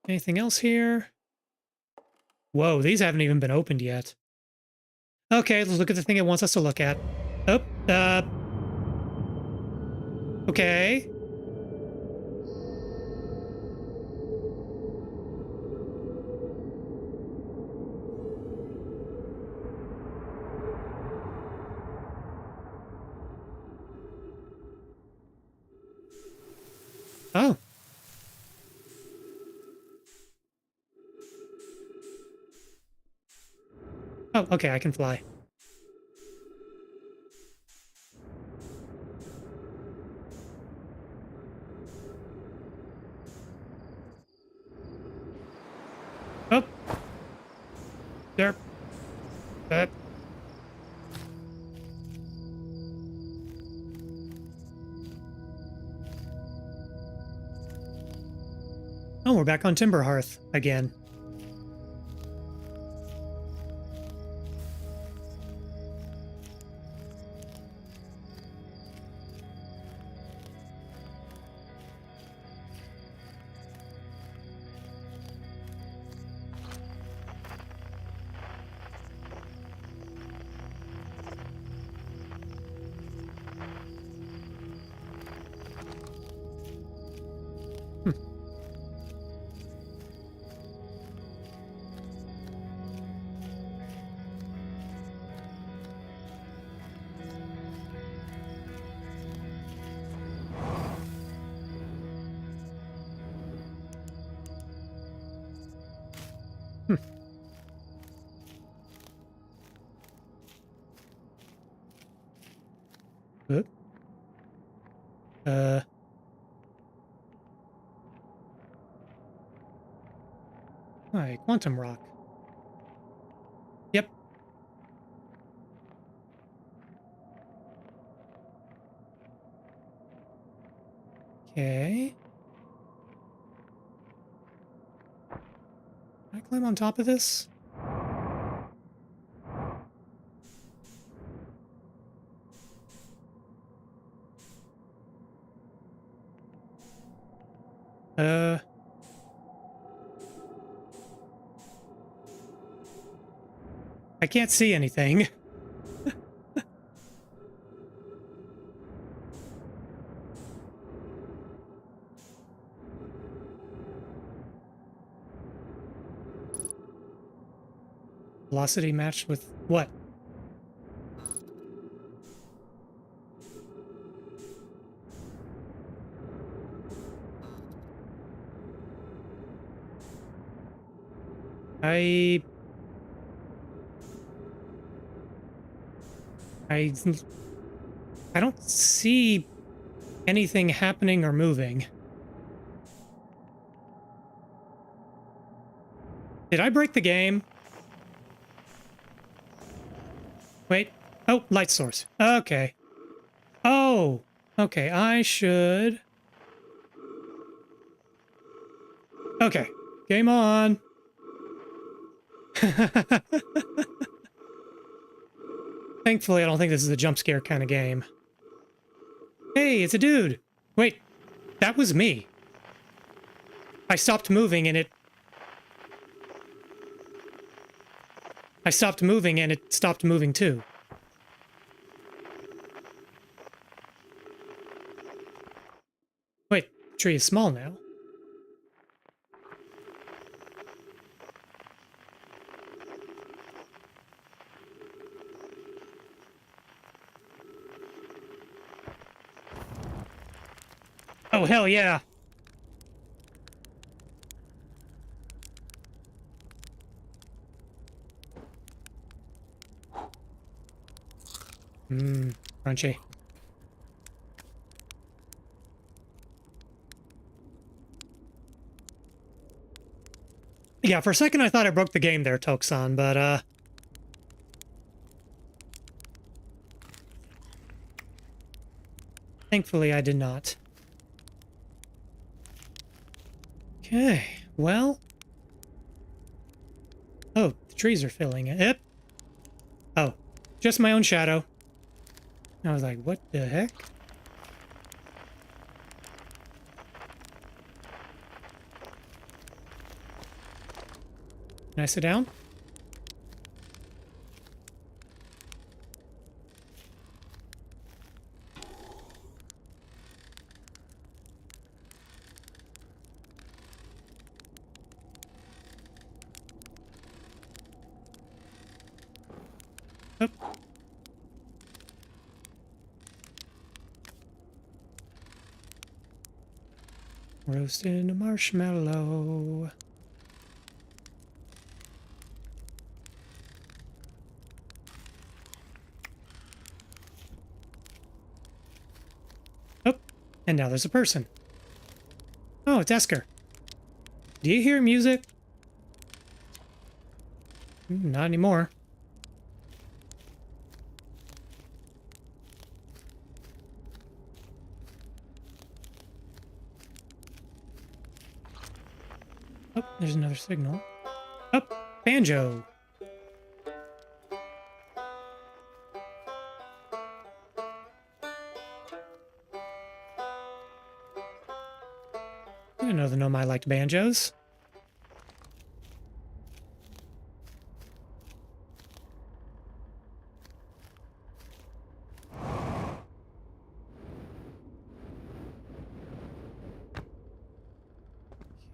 Anything else here? Whoa, these haven't even been opened yet. Okay, let's look at the thing it wants us to look at. Oh, okay. Oh. Oh, okay, I can fly. Oh, there. That. Oh, we're back on Timber Hearth again. Hmm. Hmm. Oop. Uh. Hi, Quantum Rock. Yep. Okay. Can I climb on top of this? Uh. I can't see anything. Velocity matched with what? I I I don't see anything happening or moving. Did I break the game? Wait. Oh, light source. Okay. Oh. Okay, I should. Okay. Game on. Thankfully, I don't think this is a jump scare kind of game. Hey, it's a dude. Wait, that was me. I stopped moving and it... I stopped moving and it stopped moving too. Wait, the tree is small now. Oh, hell yeah. Mmm, crunchy. Yeah, for a second I thought I broke the game there, Tokusan, but, thankfully I did not. Okay, well... Oh, the trees are filling it. Yep. Oh, just my own shadow. I was like, what the heck? Can I sit down? Oh. Roasting a marshmallow. Oh, and now there's a person. Oh, it's Esker. Do you hear music? Not anymore. Oh, there's another signal. Oh, banjo. I didn't know the Nomai liked banjos.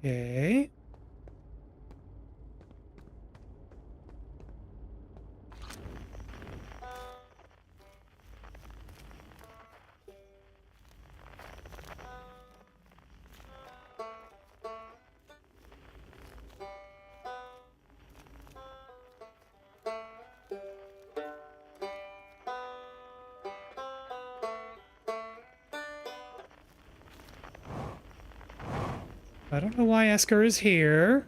Okay. I don't know why Esker is here.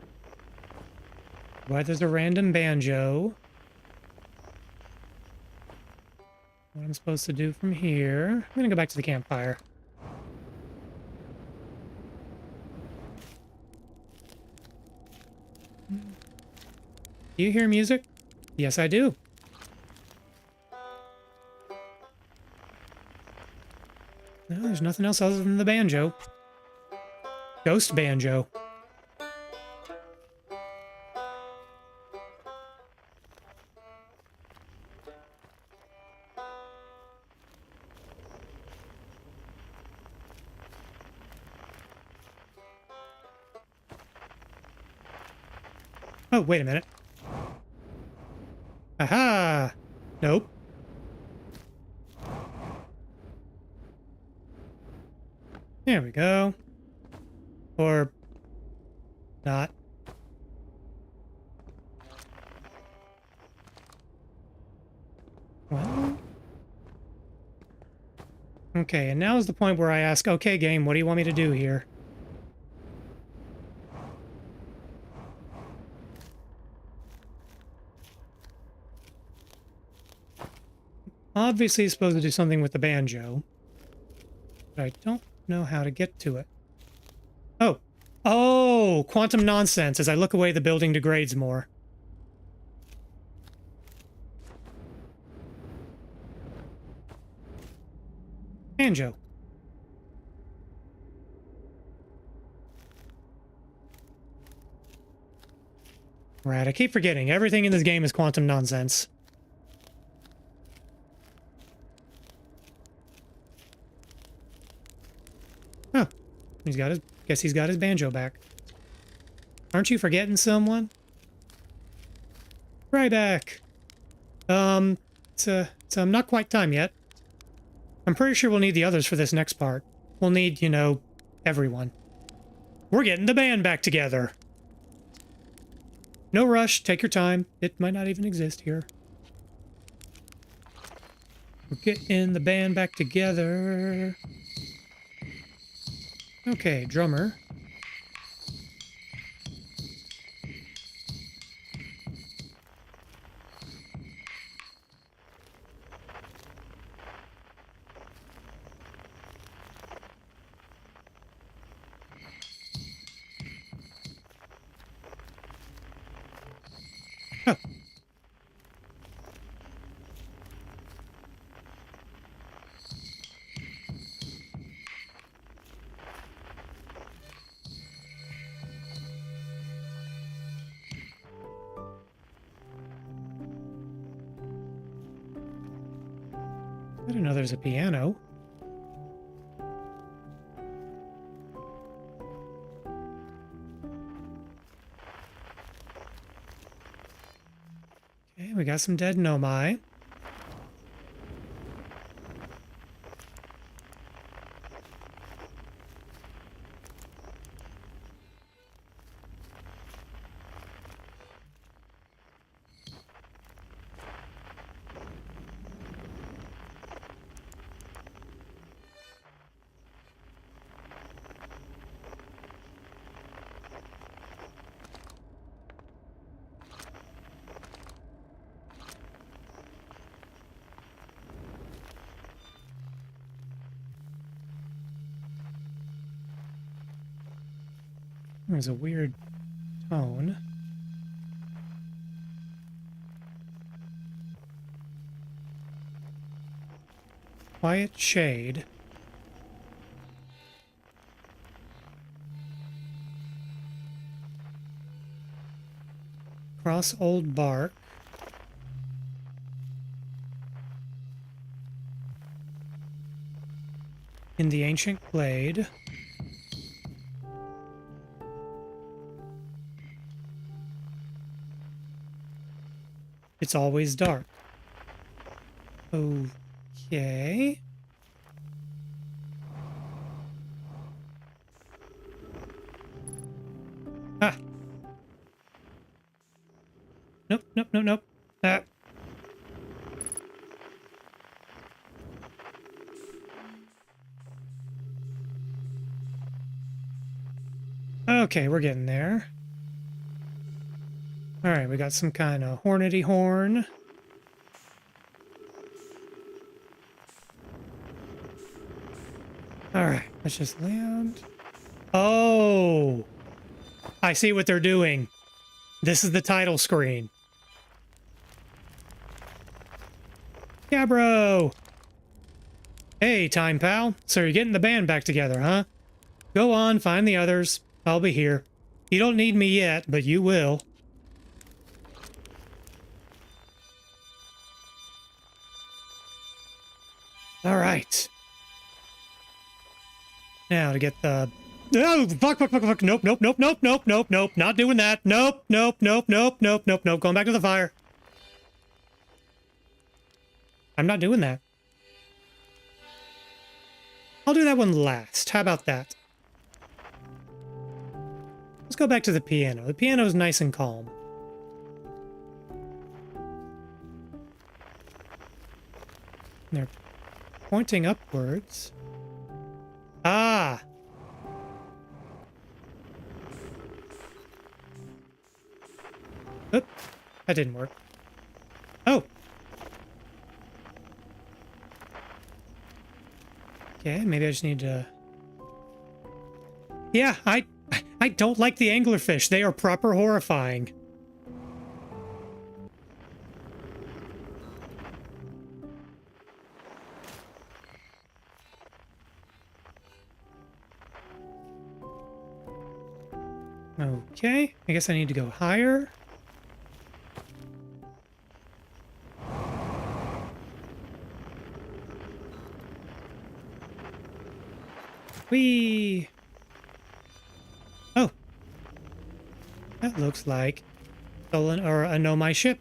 Why there's a random banjo. What I'm supposed to do from here. I'm gonna go back to the campfire. Do you hear music? Yes, I do. No, there's nothing else other than the banjo. Ghost banjo. Oh, wait a minute. Aha! Nope. There we go. Or not. Well. Okay, and now is the point where I ask, okay, game, what do you want me to do here? Obviously, it's supposed to do something with the banjo. But I don't know how to get to it. Oh. Oh! Quantum nonsense. As I look away, the building degrades more. Banjo. Right, I keep forgetting. Everything in this game is quantum nonsense. Oh. He's got his... Guess he's got his banjo back. Aren't you forgetting someone? Ryback! It's not quite time yet. I'm pretty sure we'll need the others for this next part. We'll need, you know, everyone. We're getting the band back together. No rush, take your time. It might not even exist here. We're getting the band back together. Okay, drummer. Oh. I didn't know there was a piano. Okay, we got some dead Nomai. There's a weird tone. Quiet shade. Cross old bark. In the ancient glade. It's always dark. Okay. Ah. Nope, nope, nope, nope. Ah. Okay, we're getting there. Alright, we got some kind of hornety horn. Alright, let's just land. Oh! I see what they're doing. This is the title screen. Yeah, bro! Hey, time pal. So you're getting the band back together, huh? Go on, find the others. I'll be here. You don't need me yet, but you will. Alright. Now to get the... Oh, fuck, fuck, fuck, fuck. Nope, nope, nope, nope, nope, nope, nope. Not doing that. Nope, nope, nope, nope, nope, nope, nope. Going back to the fire. I'm not doing that. I'll do that one last. How about that? Let's go back to the piano. The piano is nice and calm. They're pointing upwards. Ah! Oop, that didn't work. Oh! Okay, maybe I just need to... Yeah, I don't like the anglerfish. They are proper horrifying. Okay, I guess I need to go higher. Whee! Oh. That looks like stolen or a know my ship.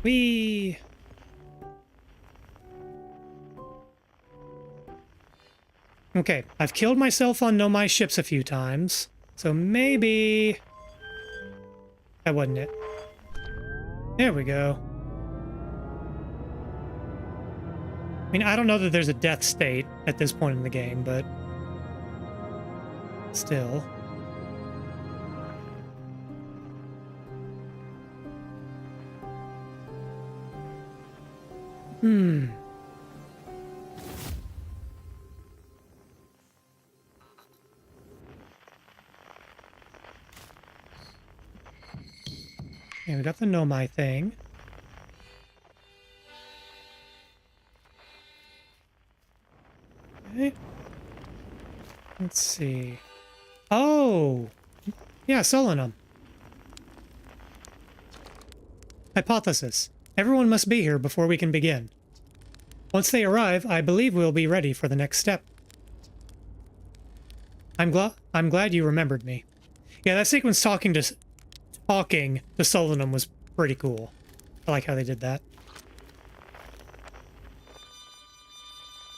Whee! Okay, I've killed myself on Know My Ships a few times, so maybe... That wasn't it. There we go. I mean, I don't know that there's a death state at this point in the game, but... Still. Hmm. Okay, we got the Know My thing. Okay. Let's see. Oh! Yeah, Solanum. Hypothesis. Everyone must be here before we can begin. Once they arrive, I believe we'll be ready for the next step. I'm glad you remembered me. Yeah, that sequence talking to Solanum was pretty cool. I like how they did that.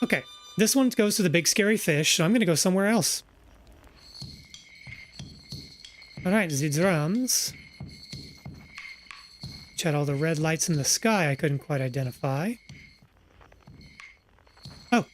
Okay, this one goes to the big scary fish, so I'm gonna go somewhere else. Alright, the drums. Check all the red lights in the sky I couldn't quite identify. Oh.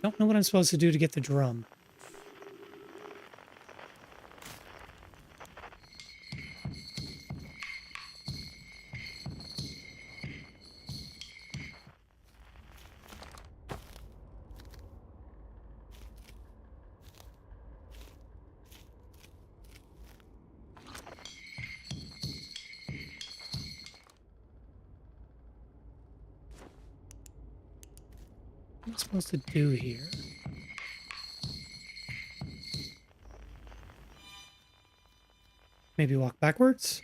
Don't know what I'm supposed to do to get the drum. What am I supposed to do here? Maybe walk backwards?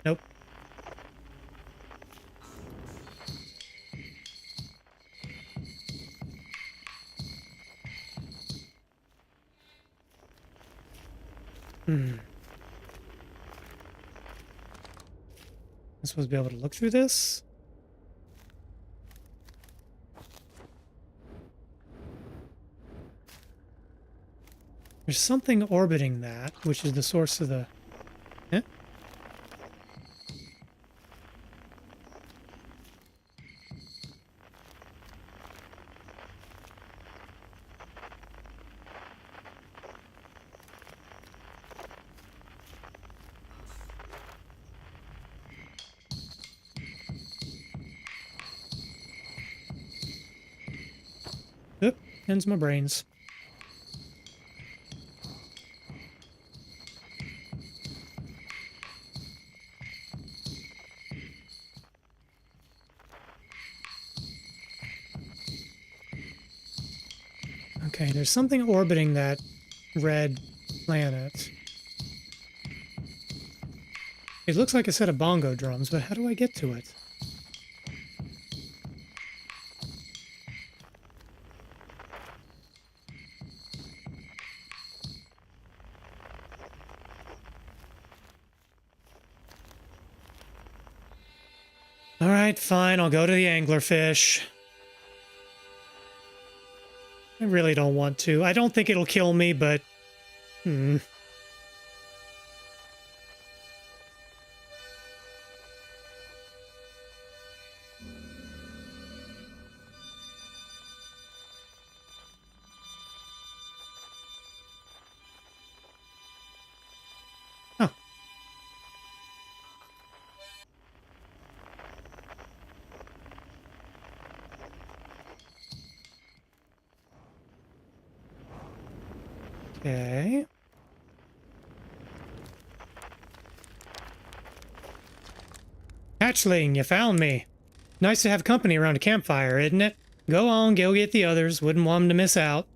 Nope. I'm supposed to be able to look through this? There's something orbiting that, which is the source of the... Eh? Oop, ends my brains. Okay, there's something orbiting that red planet. It looks like a set of bongo drums, but how do I get to it? Alright, fine, I'll go to the anglerfish. I really don't want to. I don't think it'll kill me, but... Oh. Okay. Hatchling, you found me. Nice to have company around a campfire, isn't it? Go on, go get the others. Wouldn't want them to miss out.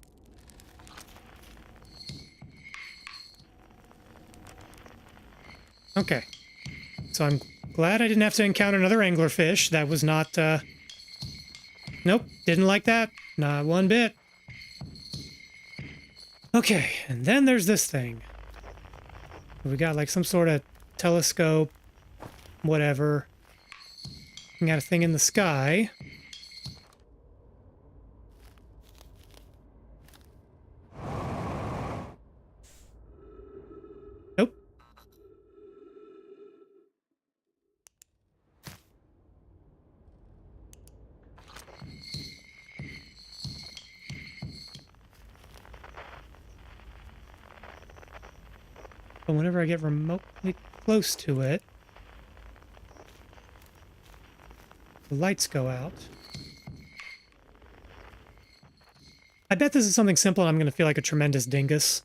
Okay. So I'm glad I didn't have to encounter another anglerfish. That was not, Nope, didn't like that. Not one bit. Okay, and then there's this thing. We got like some sort of telescope, whatever. We got a thing in the sky. Nope. But whenever I get remotely close to it, the lights go out. I bet this is something simple and I'm going to feel like a tremendous dingus.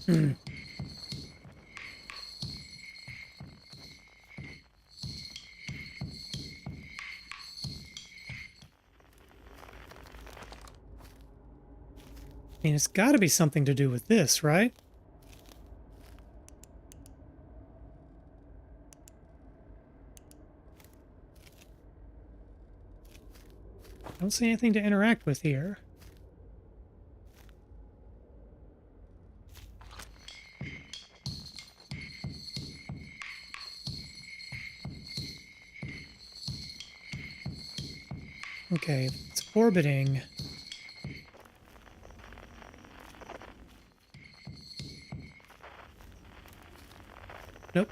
I mean, it's got to be something to do with this, right? I don't see anything to interact with here. Okay, it's orbiting. Nope.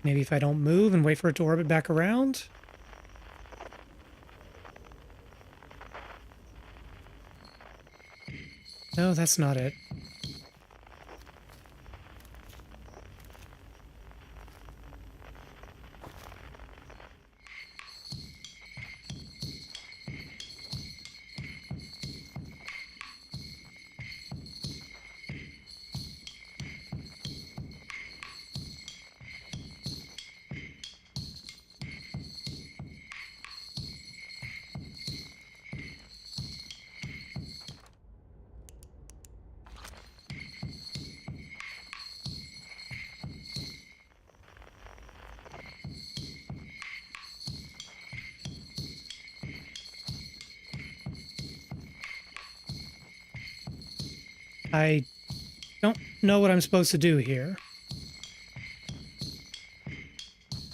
Maybe if I don't move and wait for it to orbit back around. No, that's not it. I don't know what I'm supposed to do here.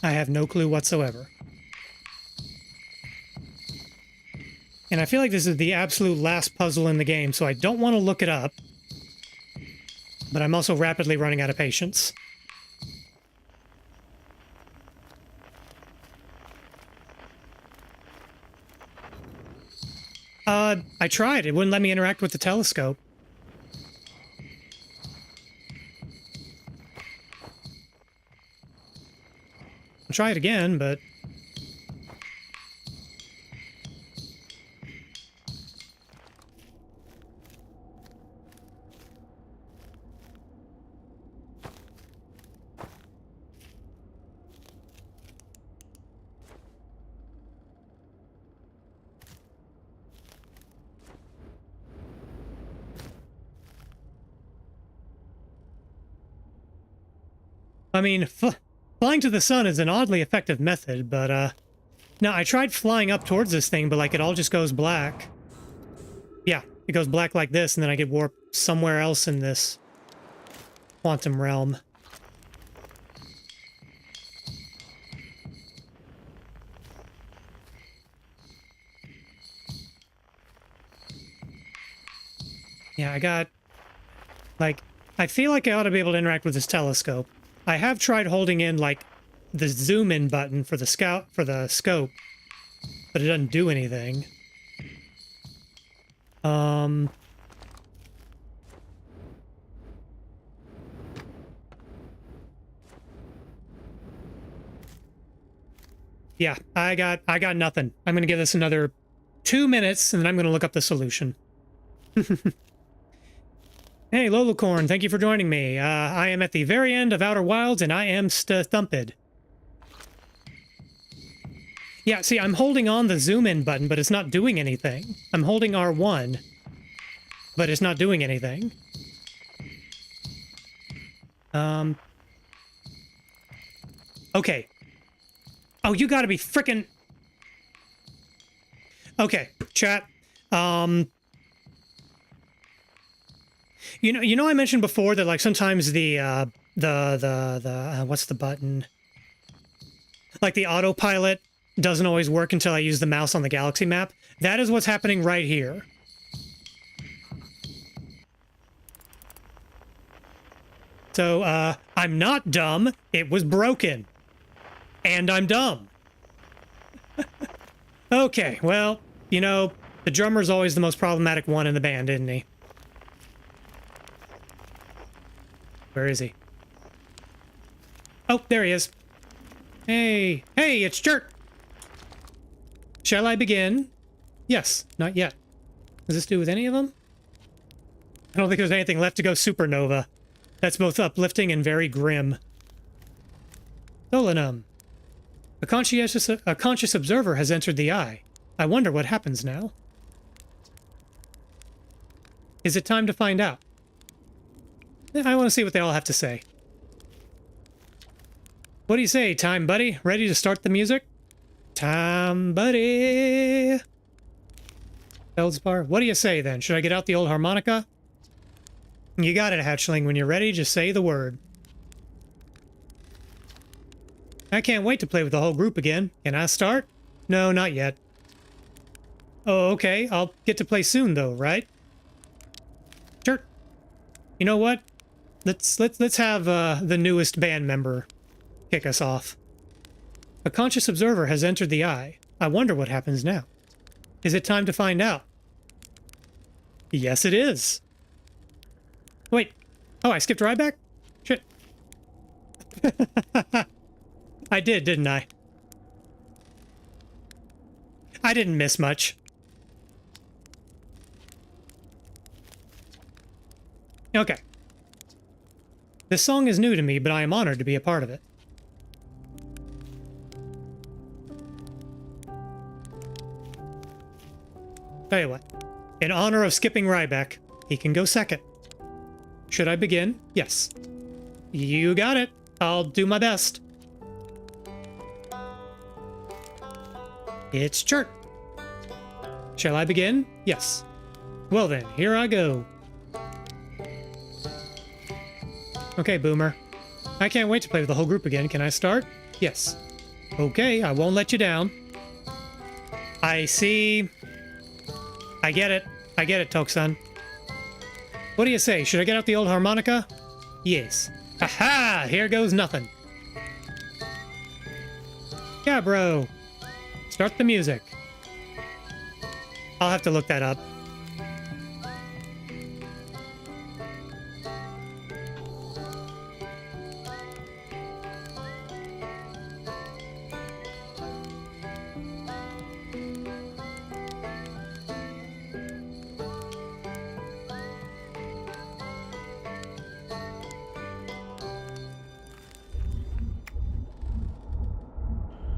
I have no clue whatsoever. And I feel like this is the absolute last puzzle in the game, so I don't want to look it up. But I'm also rapidly running out of patience. I tried. It wouldn't let me interact with the telescope. I'll try it again, but... I mean, flying to the sun is an oddly effective method, but, no, I tried flying up towards this thing, but, like, it all just goes black. Yeah, it goes black like this, and then I get warped somewhere else in this quantum realm. Yeah, I got... Like, I feel like I ought to be able to interact with this telescope. I have tried holding in, like, the zoom in button for the scope, but it doesn't do anything. Yeah, I got nothing. I'm gonna give this another 2 minutes, and then I'm gonna look up the solution. Hey, Lolacorn, thank you for joining me. I am at the very end of Outer Wilds, and I am thumped. Yeah, see, I'm holding on the zoom-in button, but it's not doing anything. I'm holding R1, but it's not doing anything. Okay. Oh, you gotta be frickin'... Okay, chat. You know, I mentioned before that, like, sometimes the what's the button? Like, the autopilot doesn't always work until I use the mouse on the galaxy map. That is what's happening right here. So, I'm not dumb. It was broken. And I'm dumb. Okay, well, you know, the drummer's always the most problematic one in the band, isn't he? Where is he? Oh, there he is. Hey, hey, it's Jerk. Shall I begin? Yes, not yet. Does this do with any of them? I don't think there's anything left to go supernova. That's both uplifting and very grim. Solanum. A conscious observer has entered the eye. I wonder what happens now. Is it time to find out? I want to see what they all have to say. What do you say, Time Buddy? Ready to start the music? Time Buddy! Feldspar, what do you say then? Should I get out the old harmonica? You got it, Hatchling. When you're ready, just say the word. I can't wait to play with the whole group again. Can I start? No, not yet. Oh, okay. I'll get to play soon, though, right? Sure. You know what? Let's have the newest band member kick us off. A conscious observer has entered the eye. I wonder what happens now. Is it time to find out? Yes, it is. Wait. Oh, I skipped right back? Shit. I did, didn't I? I didn't miss much. Okay. This song is new to me, but I am honored to be a part of it. Tell you what. In honor of skipping Ryback, he can go second. Should I begin? Yes. You got it. I'll do my best. It's Chert. Shall I begin? Yes. Well then, here I go. Okay, Boomer. I can't wait to play with the whole group again. Can I start? Yes. Okay, I won't let you down. I see. I get it. I get it, Tokusan. What do you say? Should I get out the old harmonica? Yes. Aha! Here goes nothing. Yeah, bro. Start the music. I'll have to look that up.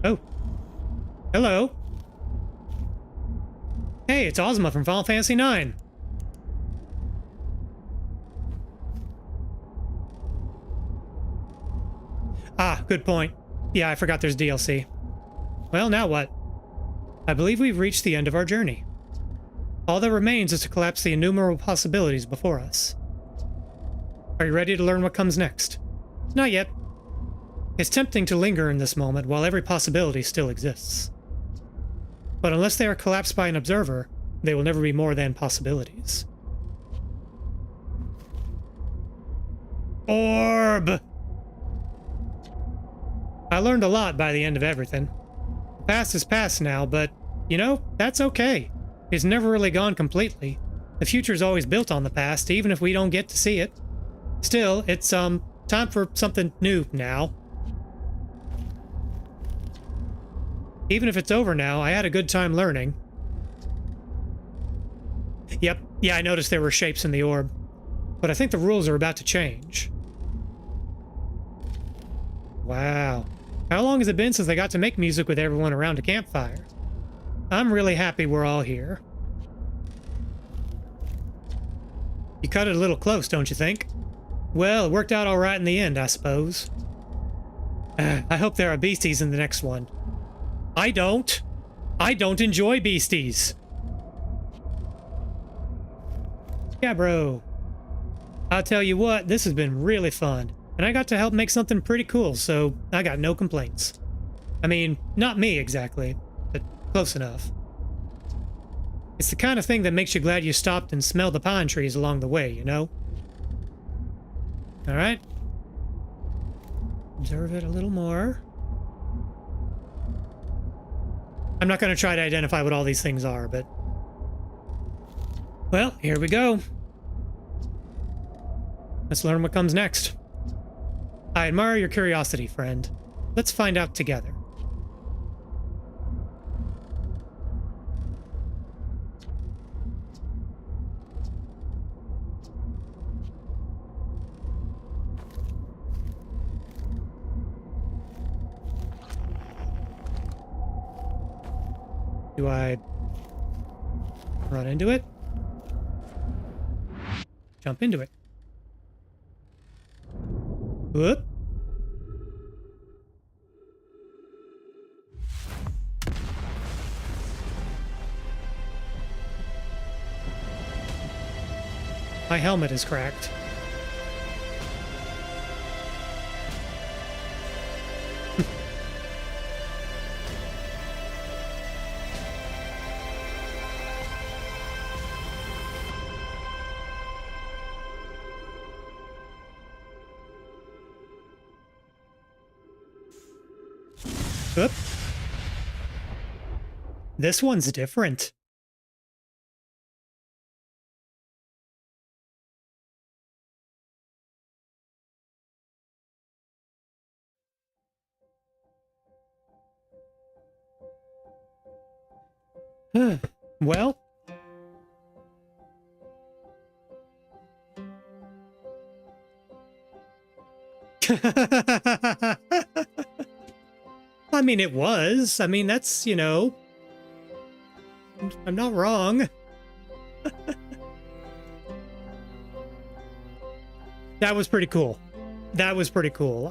Oh. Hello. Hey, it's Ozma from Final Fantasy IX. Ah, good point. Yeah, I forgot there's DLC. Well, now what? I believe we've reached the end of our journey. All that remains is to collapse the innumerable possibilities before us. Are you ready to learn what comes next? Not yet. It's tempting to linger in this moment while every possibility still exists. But unless they are collapsed by an observer, they will never be more than possibilities. Orb! I learned a lot by the end of everything. The past is past now, but, you know, that's okay. It's never really gone completely. The future is always built on the past, even if we don't get to see it. Still, it's, time for something new now. Even if it's over now, I had a good time learning. Yep, yeah, I noticed there were shapes in the orb. But I think the rules are about to change. Wow. How long has it been since I got to make music with everyone around a campfire? I'm really happy we're all here. You cut it a little close, don't you think? Well, it worked out all right in the end, I suppose. I hope there are beasties in the next one. I don't. I don't enjoy beasties. Yeah, bro. I'll tell you what, this has been really fun. And I got to help make something pretty cool, so I got no complaints. I mean, not me exactly, but close enough. It's the kind of thing that makes you glad you stopped and smelled the pine trees along the way, you know? Alright. Observe it a little more. I'm not going to try to identify what all these things are, but... Well, here we go. Let's learn what comes next. I admire your curiosity, friend. Let's find out together. Do I run into it? Jump into it. Whoop. My helmet is cracked. Oop. This one's different. Well. I mean, it was. I mean, that's, you know, I'm not wrong. That was pretty cool. That was pretty cool.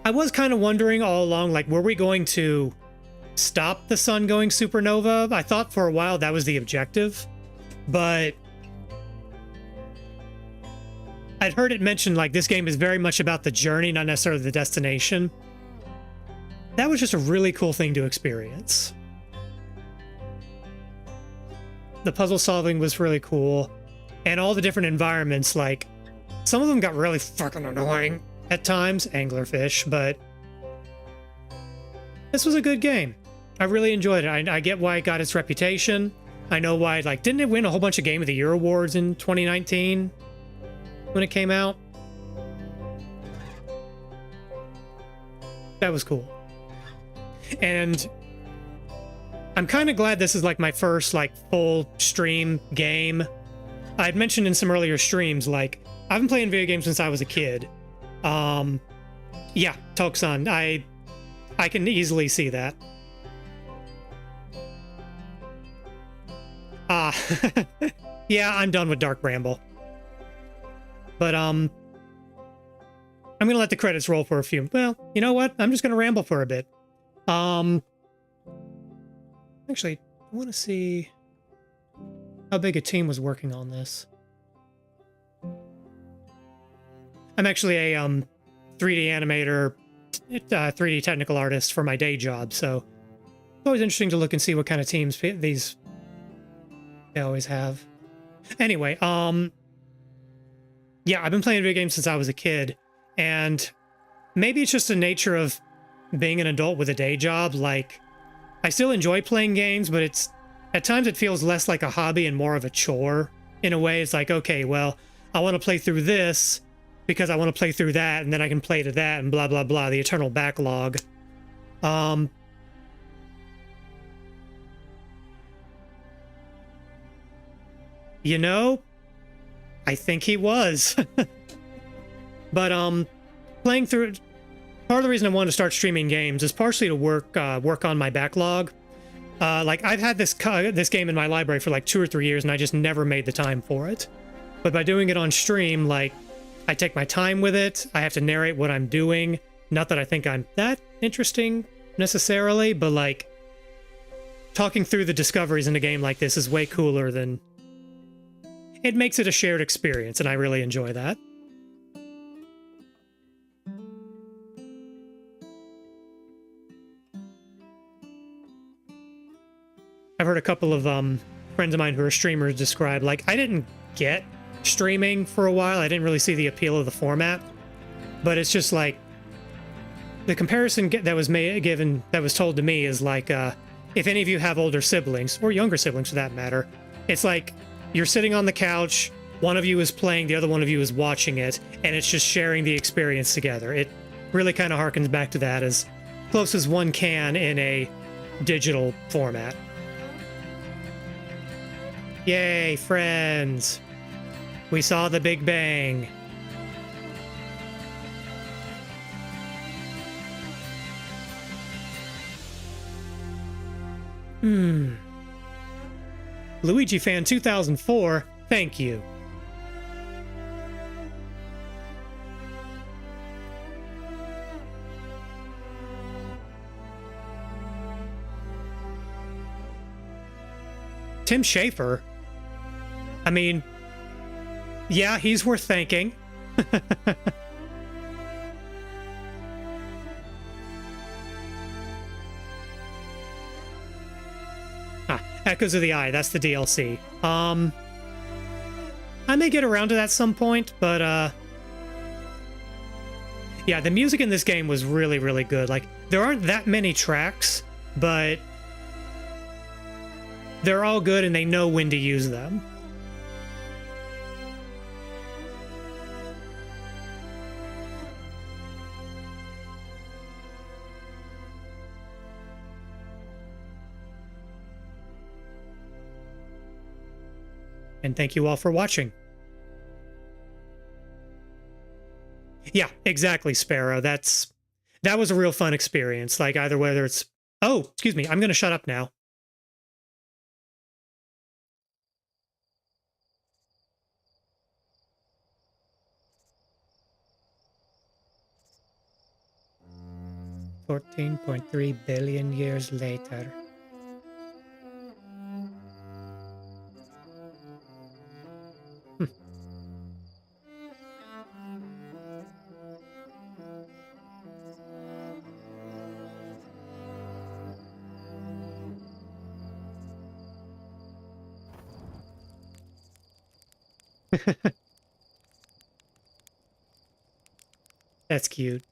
I was kind of wondering all along, like, were we going to stop the sun going supernova? I thought for a while that was the objective, but I'd heard it mentioned, like, this game is very much about the journey, not necessarily the destination. That was just a really cool thing to experience. The puzzle solving was really cool, and all the different environments, like, some of them got really fucking annoying at times, anglerfish, but this was a good game. I really enjoyed it. I get why it got its reputation. I know why, like, didn't it win a whole bunch of Game of the Year awards in 2019 when it came out? That was cool. And I'm kind of glad this is like my first like full stream game. I'd mentioned in some earlier streams, like, I've been playing video games since I was a kid. Yeah, Tokusan, I can easily see that. Yeah, I'm done with Dark Bramble. But, I'm gonna let the credits roll for a few. Well, you know what? I'm just gonna ramble for a bit. Actually, I want to see how big a team was working on this. I'm actually a 3D animator, 3D technical artist for my day job, so it's always interesting to look and see what kind of teams these they always have. Anyway, yeah, I've been playing video games since I was a kid, and maybe it's just the nature of being an adult with a day job. Like, I still enjoy playing games, but it's at times it feels less like a hobby and more of a chore. In a way, it's like, okay, well, I want to play through this because I want to play through that, and then I can play to that, and blah, blah, blah, the eternal backlog. You know, I think he was. But, playing through it, part of the reason I wanted to start streaming games is partially to work on my backlog. Like, I've had this game in my library for like 2 or 3 years, and I just never made the time for it. But by doing it on stream, like, I take my time with it. I have to narrate what I'm doing. Not that I think I'm that interesting necessarily, but like, talking through the discoveries in a game like this is way cooler than... It makes it a shared experience, and I really enjoy that. I've heard a couple of friends of mine who are streamers describe, like, I didn't get streaming for a while. I didn't really see the appeal of the format, but it's just like the comparison that was told to me is like, if any of you have older siblings or younger siblings for that matter, it's like you're sitting on the couch, one of you is playing, the other one of you is watching it, and it's just sharing the experience together. It really kind of harkens back to that as close as one can in a digital format. Yay, friends! We saw the Big Bang. Luigi Fan 2004, thank you. Tim Schafer? I mean, yeah, he's worth thanking. Echoes of the Eye, that's the DLC. I may get around to that some point, but Yeah, the music in this game was really, really good. Like, there aren't that many tracks, but they're all good and they know when to use them. And thank you all for watching. Yeah, exactly, Sparrow. That was a real fun experience. Like, either whether it's... Oh, excuse me. I'm going to shut up now. $14.3 billion years later. That's cute.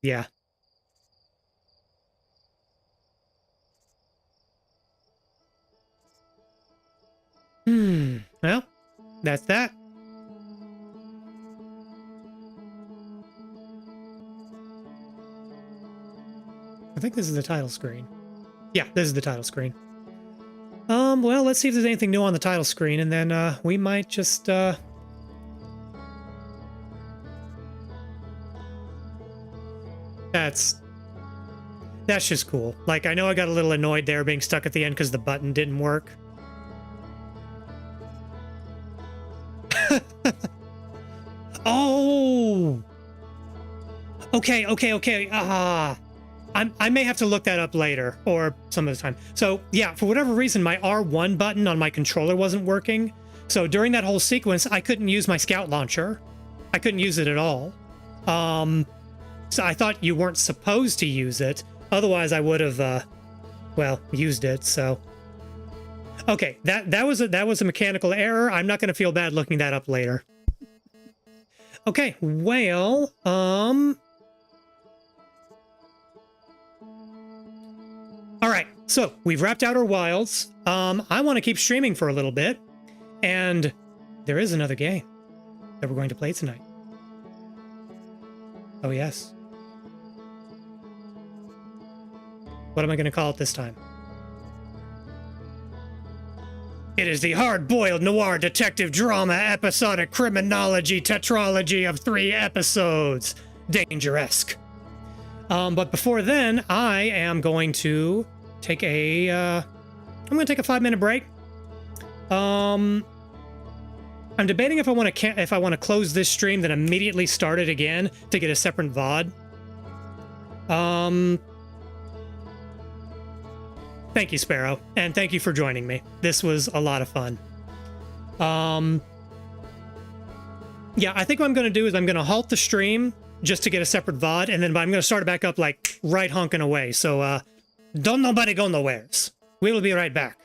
Yeah. Well, that's that. I think this is the title screen. Yeah, this is the title screen. Well, let's see if there's anything new on the title screen, and then, we might just, That's just cool. Like, I know I got a little annoyed there being stuck at the end because the button didn't work. Oh! Okay. I may have to look that up later or some of the time. So, yeah, for whatever reason, my R1 button on my controller wasn't working. So during that whole sequence, I couldn't use my scout launcher. I couldn't use it at all. So I thought you weren't supposed to use it. Otherwise, I would have, well, used it, so... Okay, that was a mechanical error. I'm not going to feel bad looking that up later. Okay, well, all right, so we've wrapped out our wilds. I want to keep streaming for a little bit, and there is another game that we're going to play tonight. Oh, yes. What am I going to call it this time? It is the hard-boiled noir detective drama episodic criminology tetralogy of 3 episodes. Danger-esque. But before then, I am going to take a, I'm going to take a 5-minute break. I'm debating if I want to close this stream, then immediately start it again to get a separate VOD. Thank you, Sparrow, and thank you for joining me. This was a lot of fun. Yeah, I think what I'm going to do is I'm going to halt the stream just to get a separate VOD, and then I'm going to start it back up like right honking away. So don't nobody go nowheres. We will be right back.